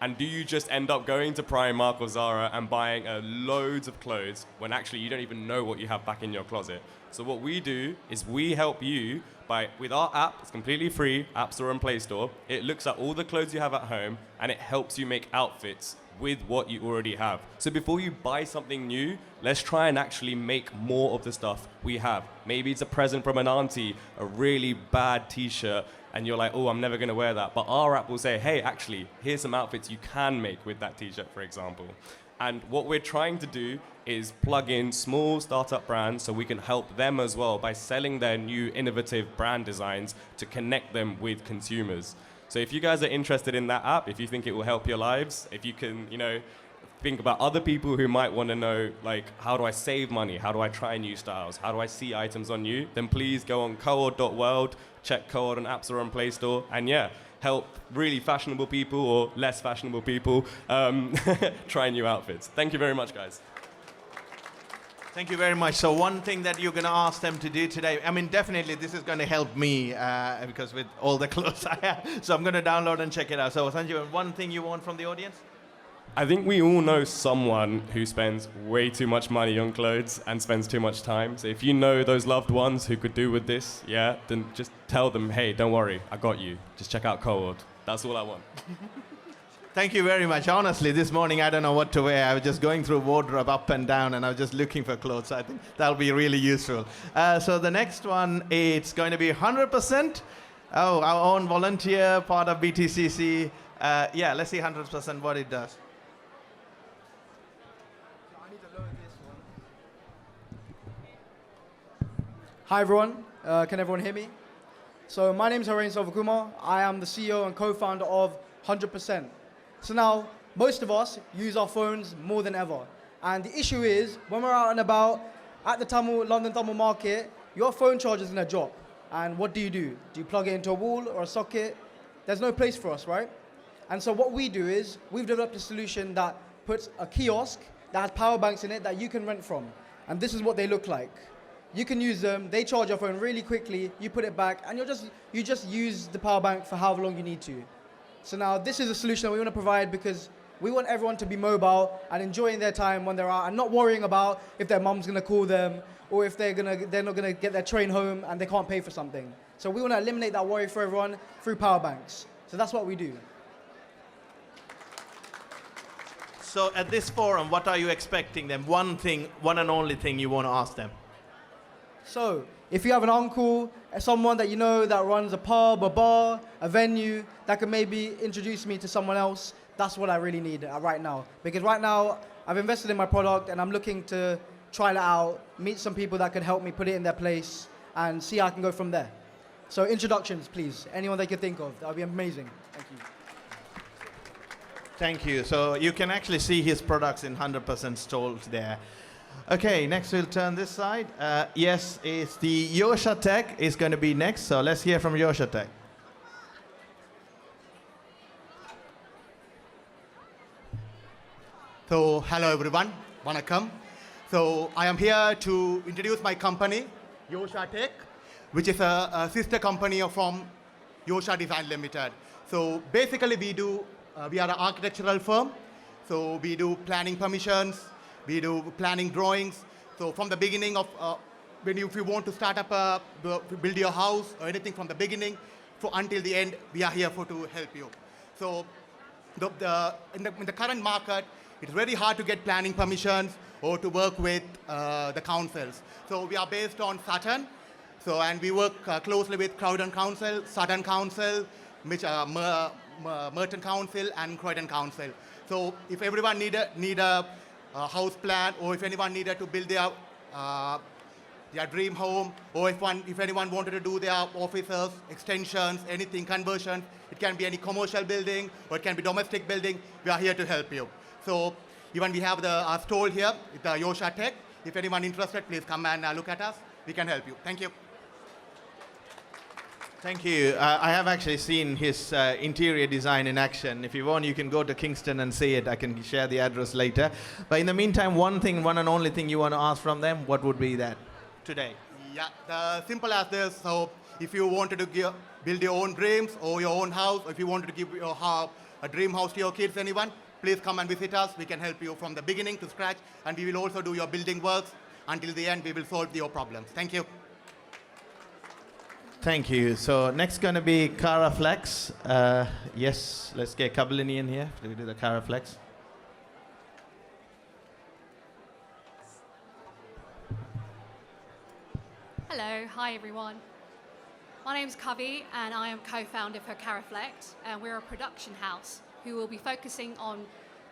And do you just end up going to Primark or Zara and buying loads of clothes when actually you don't even know what you have back in your closet? So what we do is we help you with our app. It's completely free, App Store and Play Store. It looks at all the clothes you have at home and it helps you make outfits with what you already have. So before you buy something new, let's try and actually make more of the stuff we have. Maybe it's a present from an auntie, a really bad t-shirt, and you're like, oh, I'm never gonna wear that. But our app will say, hey, actually, here's some outfits you can make with that t-shirt, for example. And what we're trying to do is plug in small startup brands so we can help them as well by selling their new innovative brand designs to connect them with consumers. So if you guys are interested in that app, if you think it will help your lives, if you can, think about other people who might want to know, like, how do I save money? How do I try new styles? How do I see items on you? Then please go on coord.world, check Coord on App Store and Play Store, and help really fashionable people or less fashionable people try new outfits. Thank you very much, guys. Thank you very much. So one thing that you're going to ask them to do today, I mean, definitely this is going to help me because with all the clothes I have. So I'm going to download and check it out. So Sanjeev, one thing you want from the audience? I think we all know someone who spends way too much money on clothes and spends too much time. So if you know those loved ones who could do with this, then just tell them, hey, don't worry, I got you. Just check out Coord. That's all I want. Thank you very much. Honestly, this morning I don't know what to wear. I was just going through wardrobe up and down and I was just looking for clothes. I think that'll be really useful. So the next one, it's going to be 100%. Oh, our own volunteer, part of BTCC. Let's see 100% what it does. Hi everyone, can everyone hear me? So my name is Haren Selvakumar. I am the CEO and co-founder of 100%. So now, most of us use our phones more than ever. And the issue is, when we're out and about at the London Tamil market, your phone charger is going to drop. And what do? Do you plug it into a wall or a socket? There's no place for us, right? And so what we do is, we've developed a solution that puts a kiosk that has power banks in it that you can rent from. And this is what they look like. You can use them, they charge your phone really quickly, you put it back, and you just use the power bank for however long you need to. So now this is a solution that we want to provide because we want everyone to be mobile and enjoying their time when they're out and not worrying about if their mum's going to call them or if they're not going to get their train home and they can't pay for something. So we want to eliminate that worry for everyone through power banks. So that's what we do. So at this forum, what are you expecting them? One and only thing you want to ask them? So, if you have an uncle, someone that you know that runs a pub, a bar, a venue, that can maybe introduce me to someone else, that's what I really need right now. Because right now, I've invested in my product and I'm looking to try it out, meet some people that could help me put it in their place, and see how I can go from there. So introductions, please. Anyone they could think of. That would be amazing. Thank you. Thank you. So you can actually see his products in 100% stalls there. Okay, next we'll turn this side. Yes, it's the Yosha Tech is going to be next. So let's hear from Yosha Tech. So hello everyone, Vanakkam. So I am here to introduce my company, Yosha Tech, which is a sister company from Yosha Design Limited. So basically we are an architectural firm. So we do planning permissions, we do planning drawings. So from the beginning of, if you want to start up, build your house or anything from the beginning until the end, we are here to help you. So in the current market, it's very hard to get planning permissions or to work with the councils. So we are based on Sutton. So, and we work closely with Croydon Council, Sutton Council, Merton Council, and Croydon Council. So if everyone need a house plan, or if anyone needed to build their dream home, or if anyone wanted to do their offices, extensions, anything, conversion, it can be any commercial building, or it can be domestic building, we are here to help you. So even we have our stall here, the Yosha Tech. If anyone interested, please come and look at us. We can help you. Thank you. Thank you. I have actually seen his interior design in action. If you want, you can go to Kingston and see it. I can share the address later. But in the meantime, one and only thing you want to ask from them, what would be that today? Yeah, the simple as this. So if you wanted to build your own dreams or your own house, or if you wanted to give a dream house to your kids, anyone, please come and visit us. We can help you from the beginning to scratch, and we will also do your building works. Until the end, we will solve your problems. Thank you. Thank you. So next going to be Cara Flex. Yes, let's get Kabalini in here to do the Cara Flex. Hello, hi everyone. My name's Kavi and I am co-founder for Caraflect, and we're a production house who will be focusing on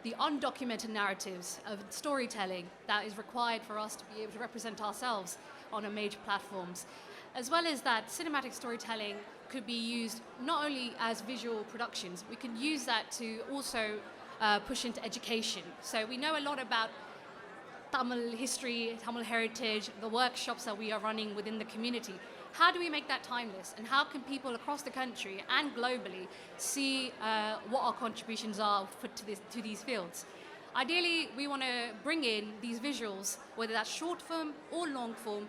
the undocumented narratives of storytelling that is required for us to be able to represent ourselves on a major platforms. As well as that, cinematic storytelling could be used not only as visual productions, we can use that to also push into education. So we know a lot about Tamil history, Tamil heritage, the workshops that we are running within the community. How do we make that timeless? And how can people across the country and globally see what our contributions are to these fields? Ideally, we want to bring in these visuals, whether that's short form or long form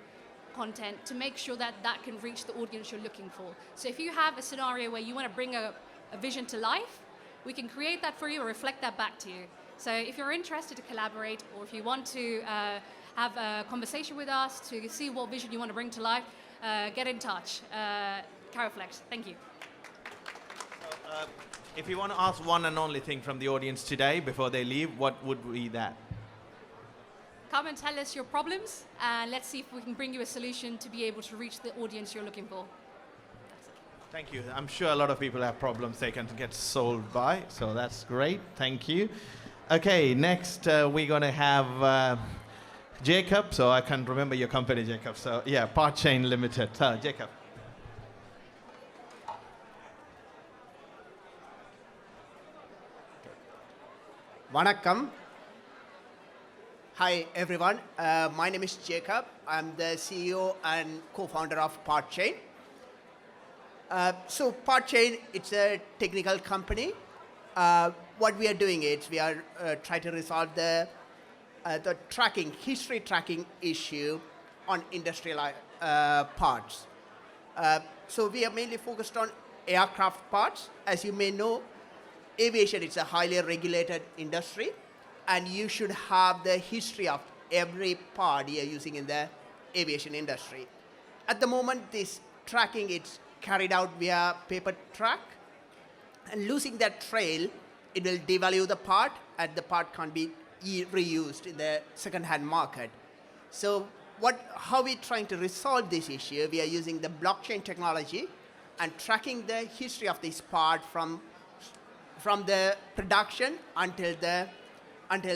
content, to make sure that that can reach the audience you're looking for. So if you have a scenario where you want to bring a vision to life, we can create that for you or reflect that back to you. So if you're interested to collaborate, or if you want to have a conversation with us to see what vision you want to bring to life, get in touch. Caraflex, thank you. If you want to ask one and only thing from the audience today before they leave, what would be that? Come and tell us your problems, and let's see if we can bring you a solution to be able to reach the audience you're looking for. Thank you. I'm sure a lot of people have problems they can get solved by, so that's great. Thank you. Okay, next we're going to have Jacob. So I can't remember your company, Jacob. So yeah, Part Chain Limited. Jacob. Vanakkam. Hi everyone, my name is Jacob. I'm the CEO and co-founder of Part Chain. So Part Chain, it's a technical company. What we are doing is we are trying to resolve the history tracking issue on industrial parts. So we are mainly focused on aircraft parts. As you may know, aviation is a highly regulated industry, and you should have the history of every part you're using in the aviation industry. At the moment, this tracking is carried out via paper track, and losing that trail, it will devalue the part, and the part can't be reused in the second-hand market. So how we're trying to resolve this issue, we are using the blockchain technology and tracking the history of this part from the production until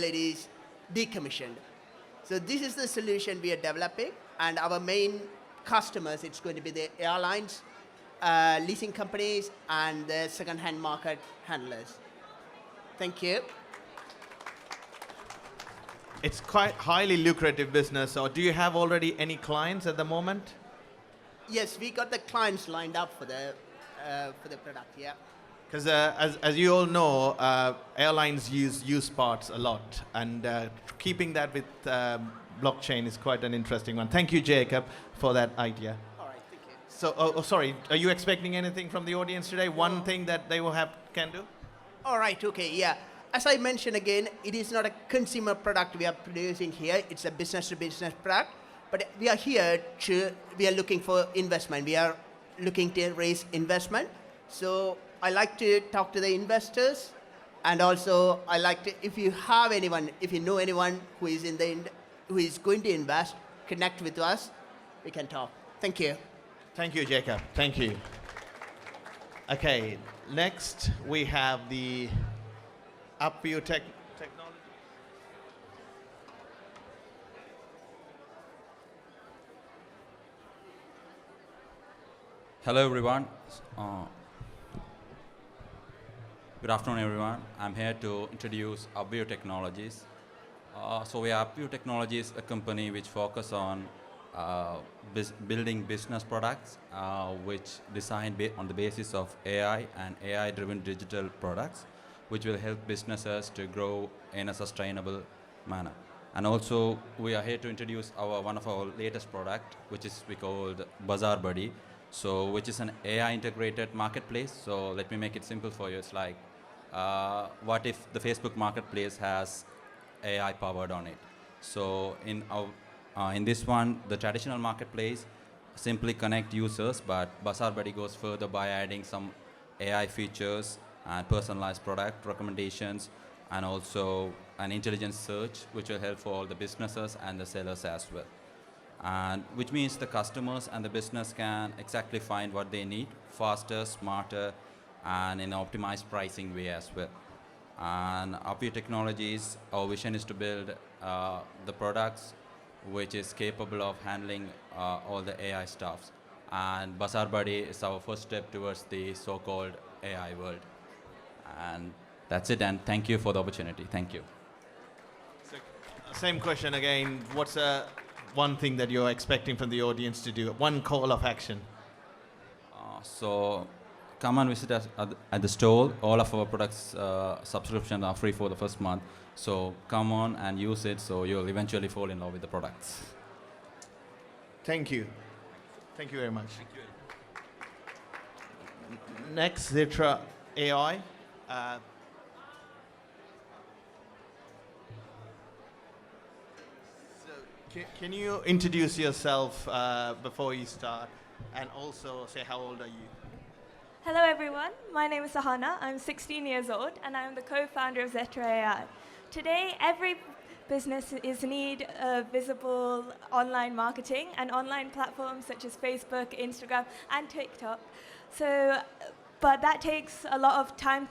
it is decommissioned. So this is the solution we are developing, and our main customers, it's going to be the airlines, leasing companies, and the second-hand market handlers. Thank you. It's quite highly lucrative business. So do you have already any clients at the moment? Yes, we got the clients lined up for the product, yeah. Because as you all know, airlines use used parts a lot, and keeping that with blockchain is quite an interesting one. Thank you, Jacob, for that idea. All right, thank you. So, sorry, are you expecting anything from the audience today? One thing that they can do? All right, okay, yeah. As I mentioned again, it is not a consumer product we are producing here. It's a business-to-business product. But we are looking for investment. We are looking to raise investment. So I like to talk to the investors, and also I like to, if you know anyone who is going to invest, connect with us. We can talk. Thank you. Thank you, Jacob. Thank you. Okay, next we have the UpView technology. Hello everyone. Good afternoon everyone. I'm here to introduce UpView Technologies. So UpView Technologies is a company which focuses on building business products which designed on the basis of AI and AI-driven digital products, which will help businesses to grow in a sustainable manner. And also, we are here to introduce one of our latest product, which is we called Bazaar Buddy, so which is an AI integrated marketplace. So let me make it simple for you. It's like, what if the Facebook marketplace has AI powered on it? So in this one, the traditional marketplace simply connect users, but Bazaar Buddy goes further by adding some AI features and personalized product recommendations, and also an intelligent search, which will help for all the businesses and the sellers as well. And which means the customers and the business can exactly find what they need faster, smarter, and in an optimized pricing way as well. And Upview Technologies, our vision is to build the products which is capable of handling all the AI stuffs. And Bazaar Buddy is our first step towards the so-called AI world. And that's it, and thank you for the opportunity. Thank you. So, same question again. What's one thing that you're expecting from the audience to do? One call of action. So come and visit us at the store. All of our products subscriptions are free for the first month. So come on and use it, so you'll eventually fall in love with the products. Thank you. Thank you very much. Thank you. Next, Zitra AI. Can you introduce yourself before you start, and also say how old are you? Hello everyone, my name is Sahana, I'm 16 years old and I'm the co-founder of Zetra AI. Today every business is need visible online marketing and online platforms such as Facebook, Instagram and TikTok. But that takes a lot of time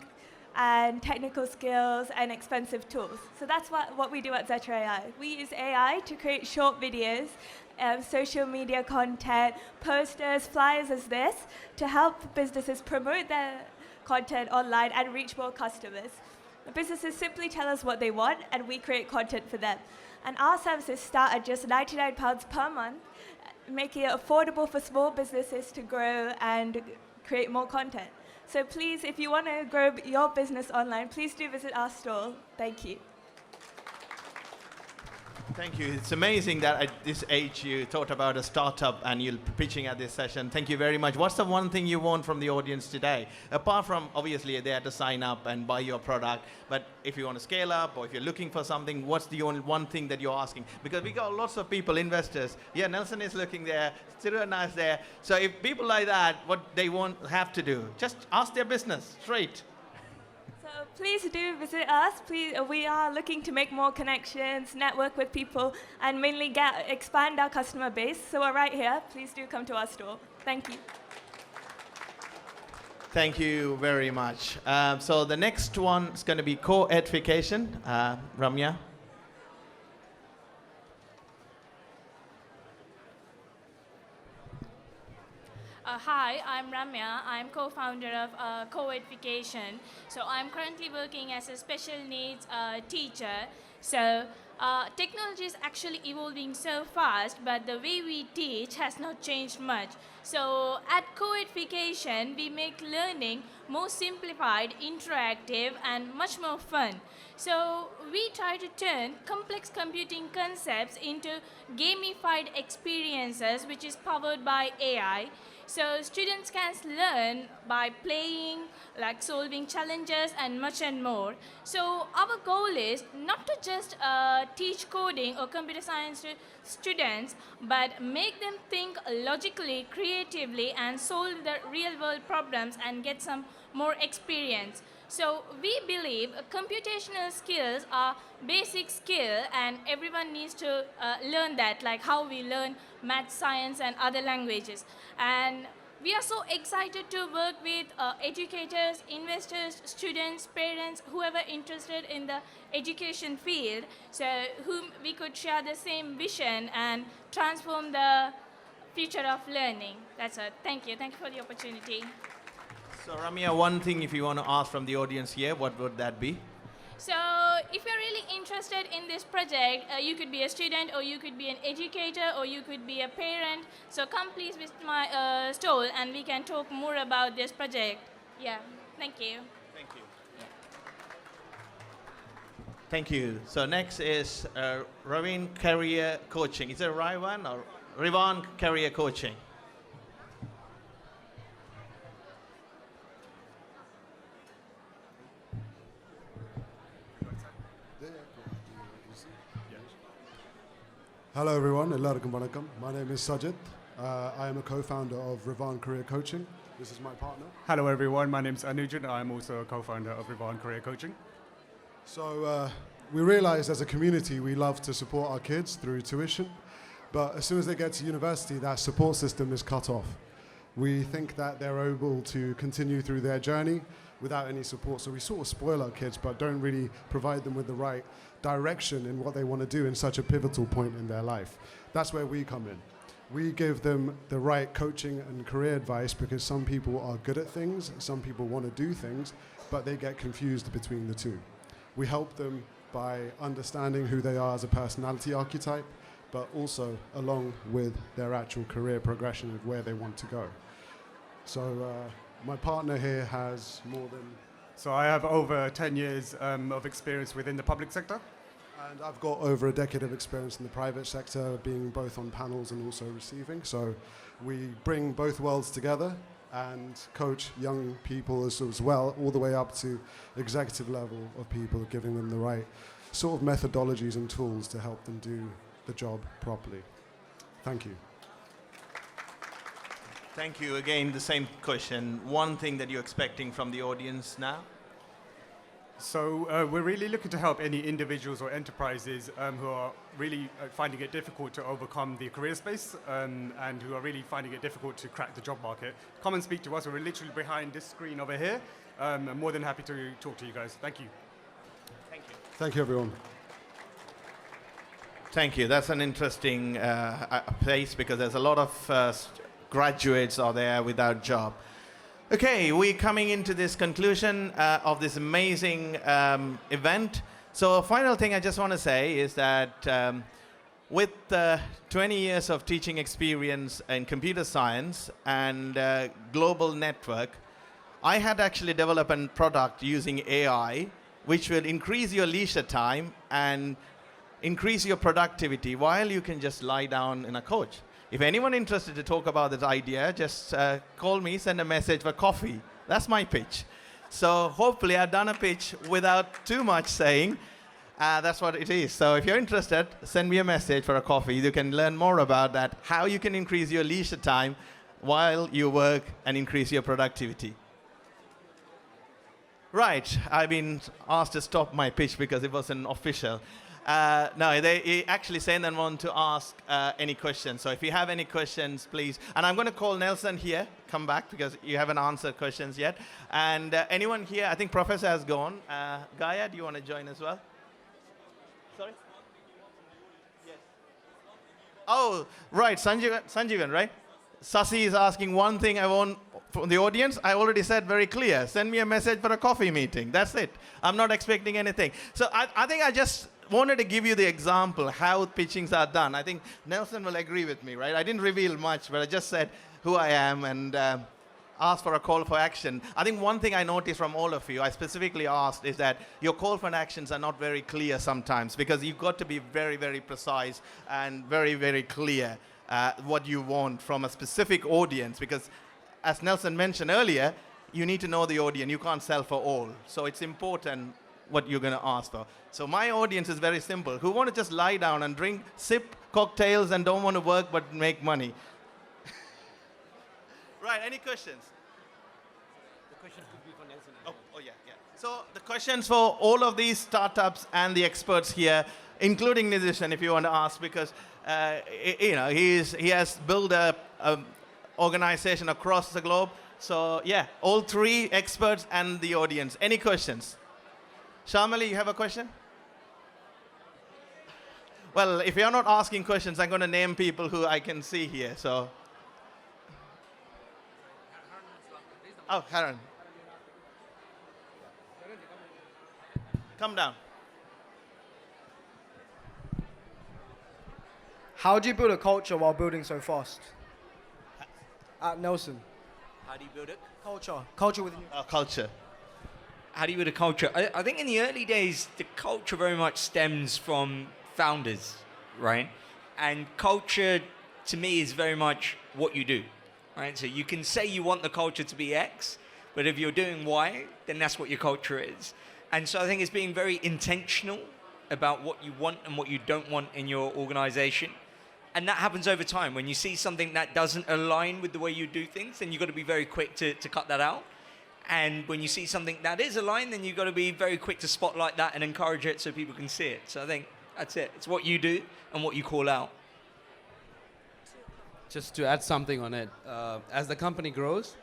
and technical skills and expensive tools. So that's what we do at Zetra AI. We use AI to create short videos, social media content, posters, flyers as this, to help businesses promote their content online and reach more customers. The businesses simply tell us what they want and we create content for them. And our services start at just £99 per month, making it affordable for small businesses to grow and create more content. So please, if you want to grow your business online, please do visit our store. Thank you. Thank you. It's amazing that at this age you thought about a startup and you're pitching at this session. Thank you very much. What's the one thing you want from the audience today? Apart from, obviously, they have to sign up and buy your product, but if you want to scale up or if you're looking for something, what's the only one thing that you're asking? Because we got lots of people, investors. Yeah, Nelson is looking there, Siruna is there. So if people like that, what they have to do, just ask their business straight. So please do visit us. Please, we are looking to make more connections, network with people, and mainly expand our customer base. So we're right here. Please do come to our store. Thank you. Thank you very much. So the next one is going to be co-edification. Ramya. Hi, I'm Ramya. I'm co-founder of Co-Edification. So I'm currently working as a special needs teacher. So technology is actually evolving so fast, but the way we teach has not changed much. So at Co-Edification, we make learning more simplified, interactive, and much more fun. So we try to turn complex computing concepts into gamified experiences, which is powered by AI. So students can learn by playing, like solving challenges and much and more. So our goal is not to just teach coding or computer science to students, but make them think logically, creatively, and solve the real world problems and get some more experience. So we believe computational skills are basic skill and everyone needs to learn that, like how we learn math, science, and other languages. And we are so excited to work with educators, investors, students, parents, whoever interested in the education field, so whom we could share the same vision and transform the future of learning. That's it. Thank you. Thank you for the opportunity. So Ramya, one thing if you want to ask from the audience here, what would that be? So if you're really interested in this project, you could be a student, or you could be an educator, or you could be a parent. So come please visit my stall and we can talk more about this project. Yeah, thank you. Thank you. Thank you. So next is Ravin Career Coaching. Is it Rivan or Rivan Career Coaching? Hello everyone, Ellarkum Vanakkam. My name is Sajid. I am a co-founder of Rivan Career Coaching. This is my partner. Hello everyone, my name is Anujan. I'm also a co-founder of Rivan Career Coaching. So we realized as a community we love to support our kids through tuition, but as soon as they get to university, that support system is cut off. We think that they're able to continue through their journey without any support, so we sort of spoil our kids but don't really provide them with the right direction in what they want to do in such a pivotal point in their life. That's where we come in. We give them the right coaching and career advice because some people are good at things, some people want to do things, but they get confused between the two. We help them by understanding who they are as a personality archetype, but also along with their actual career progression of where they want to go. So my partner here has more than... So I have over 10 years of experience within the public sector. And I've got over a decade of experience in the private sector, being both on panels and also receiving. So we bring both worlds together and coach young people as well, all the way up to executive level of people, giving them the right sort of methodologies and tools to help them do the job properly. Thank you. Thank you. Again, the same question. One thing that you're expecting from the audience now? So we're really looking to help any individuals or enterprises who are really finding it difficult to overcome the career space and who are really finding it difficult to crack the job market. Come and speak to us. We're literally behind this screen over here. I'm more than happy to talk to you guys. Thank you. Thank you. Thank you, everyone. Thank you. That's an interesting place because there's a lot of graduates are there without job. Okay, we're coming into this conclusion of this amazing event. So final thing I just want to say is that with 20 years of teaching experience in computer science and global network, I had actually developed a product using AI which will increase your leisure time and increase your productivity while you can just lie down in a couch. If anyone interested to talk about this idea, just call me, send a message for coffee. That's my pitch. So hopefully I've done a pitch without too much saying. That's what it is. So if you're interested, send me a message for a coffee. You can learn more about that, how you can increase your leisure time while you work and increase your productivity. Right, I've been asked to stop my pitch because it wasn't official. No, they actually say they want to ask any questions. So if you have any questions, please. And I'm going to call Nelson here. Come back because you haven't answered questions yet. And anyone here, I think Professor has gone. Gaia, do you want to join as well? Sorry? Yes. Oh, right, Sanjeevan, right? Sasi is asking one thing I want from the audience. I already said very clear. Send me a message for a coffee meeting. That's it. I'm not expecting anything. So I think I just wanted to give you the example how pitchings are done. I think Nelson will agree with me, right? I didn't reveal much, but I just said who I am and asked for a call for action. I think one thing I noticed from all of you, I specifically asked, is that your call for actions are not very clear sometimes because you've got to be very, very precise and very, very clear what you want from a specific audience because as Nelson mentioned earlier, you need to know the audience. You can't sell for all. So it's important what you're going to ask for. So my audience is very simple. Who want to just lie down and drink, sip cocktails and don't want to work but make money? Right, any questions? The question could be for Nelson. Oh, yeah. So the questions for all of these startups and the experts here, including Nidhishan, if you want to ask, because he has built a organization across the globe. So yeah, all three experts and the audience. Any questions? Shamali, you have a question? Well, if you're not asking questions, I'm going to name people who I can see here. So, oh, Haran. come down. How do you build a culture while building so fast? At Nelson. How do you build it? Culture. Culture within you. Culture. How do you build a culture? I think in the early days, the culture very much stems from founders, right? And culture, to me, is very much what you do, right? So you can say you want the culture to be X, but if you're doing Y, then that's what your culture is. And so I think it's being very intentional about what you want and what you don't want in your organization. And that happens over time. When you see something that doesn't align with the way you do things, then you've got to be very quick to cut that out. And when you see something that is aligned, then you've got to be very quick to spotlight that and encourage it so people can see it. So I think that's it. It's what you do and what you call out. Just to add something on it, as the company grows,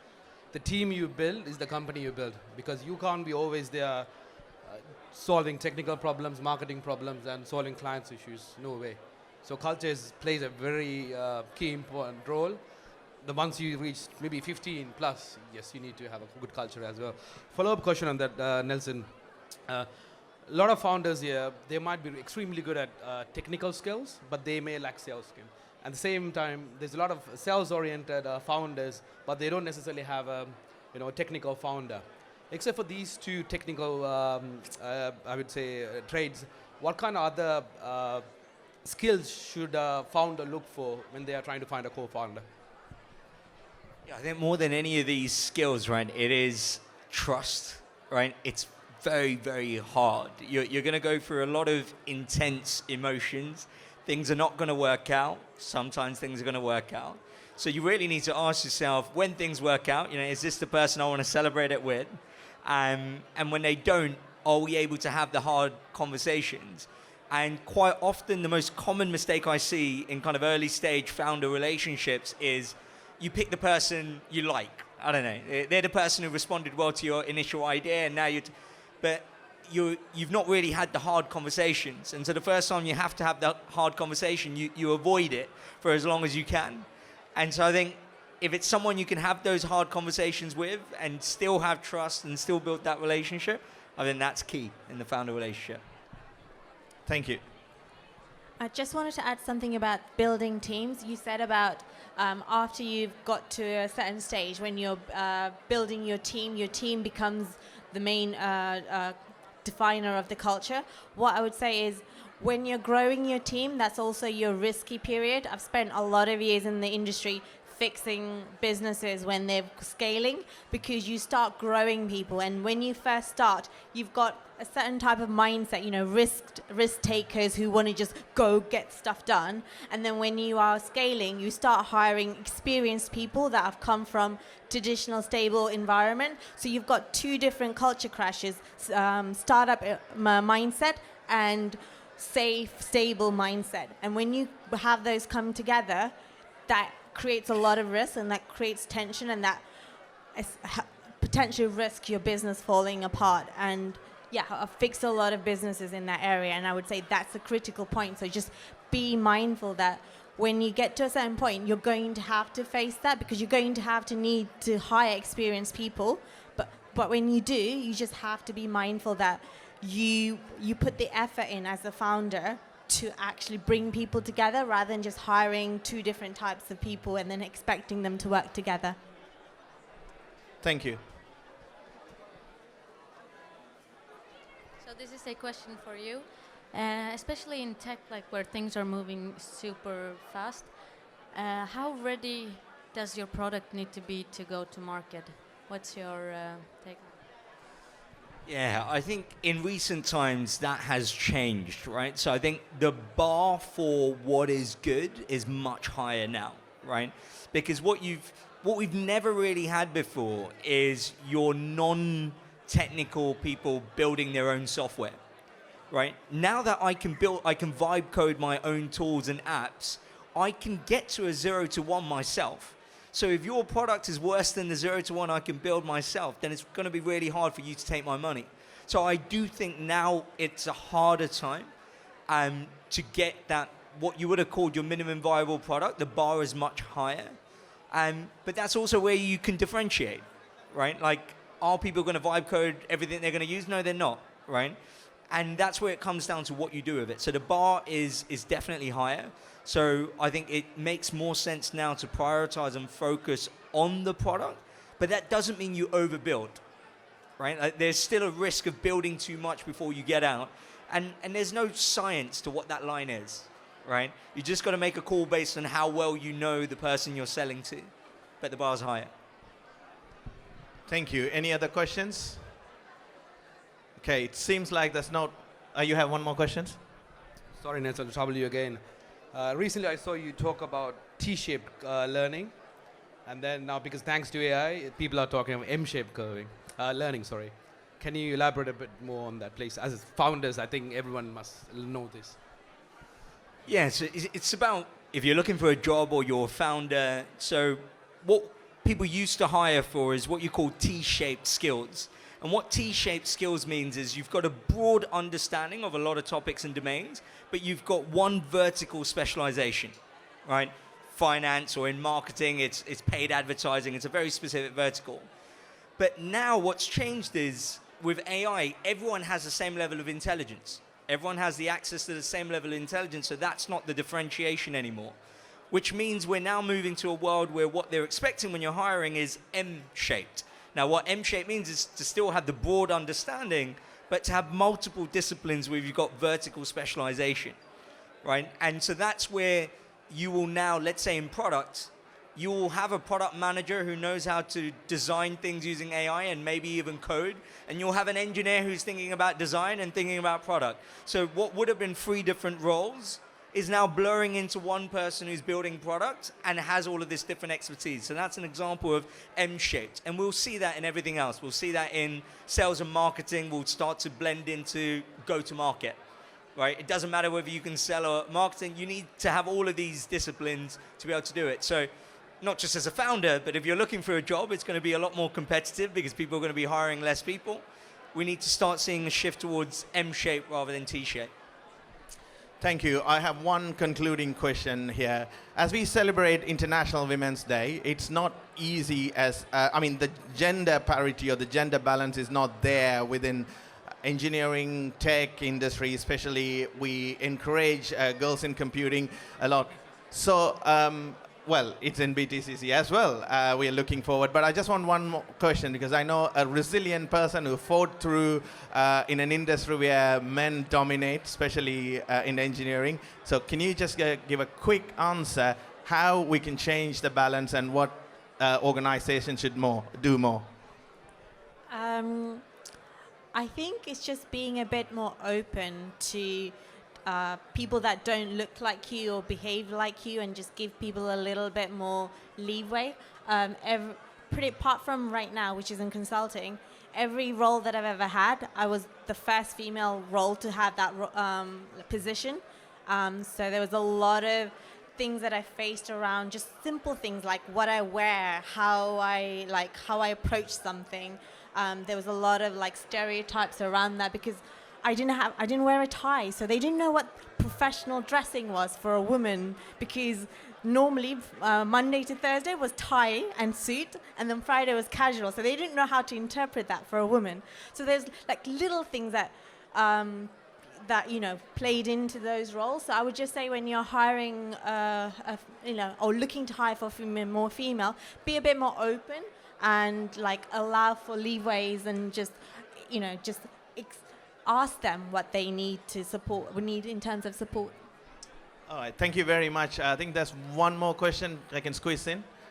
the team you build is the company you build, because you can't be always there solving technical problems, marketing problems, and solving clients' issues. No way. So culture plays a very key important role. The once you reach maybe 15 plus, yes, you need to have a good culture as well. Follow-up question on that, Nelson. A lot of founders here, they might be extremely good at technical skills, but they may lack sales skill. At the same time, there's a lot of sales-oriented founders, but they don't necessarily have a technical founder. Except for these two technical, I would say, trades, what kind of other skills should a founder look for when they are trying to find a co-founder? Yeah, I think more than any of these skills, right, it is trust, right? It's very, very hard. You're going to go through a lot of intense emotions. Things are not going to work out. Sometimes things are going to work out. So you really need to ask yourself, when things work out, is this the person I want to celebrate it with? And when they don't, are we able to have the hard conversations? And quite often, the most common mistake I see in kind of early stage founder relationships is you pick the person you like. I don't know. They're the person who responded well to your initial idea, and now you've not really had the hard conversations. And so the first time you have to have the hard conversation, you avoid it for as long as you can. And so I think if it's someone you can have those hard conversations with and still have trust and still build that relationship, I think that's key in the founder relationship. Thank you. I just wanted to add something about building teams. You said about after you've got to a certain stage, when you're building your team becomes the main definer of the culture. What I would say is, when you're growing your team, that's also your risky period. I've spent a lot of years in the industry fixing businesses when they're scaling, because you start growing people, and when you first start, you've got a certain type of mindset, risk takers who want to just go get stuff done. And then when you are scaling, you start hiring experienced people that have come from traditional stable environment. So you've got two different culture crashes, startup mindset and safe, stable mindset. And when you have those come together, that creates a lot of risk, and that creates tension, and that potential risk your business falling apart. And yeah, I've fixed a lot of businesses in that area, and I would say that's a critical point. So just be mindful that when you get to a certain point, you're going to have to face that, because you're going to have to need to hire experienced people. But when you do, you just have to be mindful that you put the effort in as a founder to actually bring people together, rather than just hiring two different types of people and then expecting them to work together. Thank you. So this is a question for you, especially in tech, like where things are moving super fast. How ready does your product need to be to go to market? What's your take? Yeah, I think in recent times that has changed, right? So I think the bar for what is good is much higher now, right? Because what we've never really had before is your non-technical people building their own software, right? Now that I can vibe code my own tools and apps, I can get to a 0 to 1 myself. So if your product is worse than the 0 to 1 I can build myself, then it's going to be really hard for you to take my money. So I do think now it's a harder time to get that, what you would have called your minimum viable product. The bar is much higher. But that's also where you can differentiate, right? Like, are people going to vibe code everything they're going to use? No, they're not, right? And that's where it comes down to what you do with it. So the bar is definitely higher. So I think it makes more sense now to prioritize and focus on the product, but that doesn't mean you overbuild, right? Like, there's still a risk of building too much before you get out. And there's no science to what that line is, right? You just got to make a call based on how well you know the person you're selling to, but the bar's higher. Thank you. Any other questions? Okay, it seems like there's not... you have one more question? Sorry, Nelson, to trouble you again. Recently, I saw you talk about T-shaped learning, and then now, because thanks to AI, people are talking about M-shaped learning. Sorry, can you elaborate a bit more on that, please? As founders, I think everyone must know this. Yeah, so it's about if you're looking for a job or you're a founder. So what people used to hire for is what you call T-shaped skills. And what T-shaped skills means is you've got a broad understanding of a lot of topics and domains, but you've got one vertical specialization, right? Finance, or in marketing, it's paid advertising. It's a very specific vertical. But now what's changed is with AI, everyone has the same level of intelligence. Everyone has the access to the same level of intelligence, so that's not the differentiation anymore. Which means we're now moving to a world where what they're expecting when you're hiring is M-shaped. Now, what M-shaped means is to still have the broad understanding, but to have multiple disciplines where you've got vertical specialization, right? And so that's where you will now, let's say in product, you will have a product manager who knows how to design things using AI and maybe even code, and you'll have an engineer who's thinking about design and thinking about product. So what would have been 3 different roles is now blurring into one person who's building product and has all of this different expertise. So that's an example of M-shaped. And we'll see that in everything else. We'll see that in sales and marketing. We'll start to blend into go-to-market, right? It doesn't matter whether you can sell or marketing. You need to have all of these disciplines to be able to do it. So not just as a founder, but if you're looking for a job, it's going to be a lot more competitive because people are going to be hiring less people. We need to start seeing a shift towards M-shape rather than T-shape. Thank you. I have one concluding question here. As we celebrate International Women's Day, it's not easy as, the gender parity or the gender balance is not there within engineering, tech industry, especially we encourage girls in computing a lot. So, well, it's in BTCC as well. We are looking forward. But I just want one more question, because I know a resilient person who fought through in an industry where men dominate, especially in engineering. So can you just give a quick answer how we can change the balance and what organizations should do more? I think it's just being a bit more open to people that don't look like you or behave like you, and just give people a little bit more leeway. Apart from right now, which is in consulting, every role that I've ever had, I was the first female role to have that position. So there was a lot of things that I faced around just simple things like what I wear, how I approach something. There was a lot of stereotypes around that because I didn't wear a tie, so they didn't know what professional dressing was for a woman, because normally Monday to Thursday was tie and suit, and then Friday was casual, so they didn't know how to interpret that for a woman. So there's little things that played into those roles. So I would just say when you're hiring or looking to hire for more female, be a bit more open and allow for leeways, and just ask them what they need in terms of support. All right, thank you very much. I think there's one more question I can squeeze in.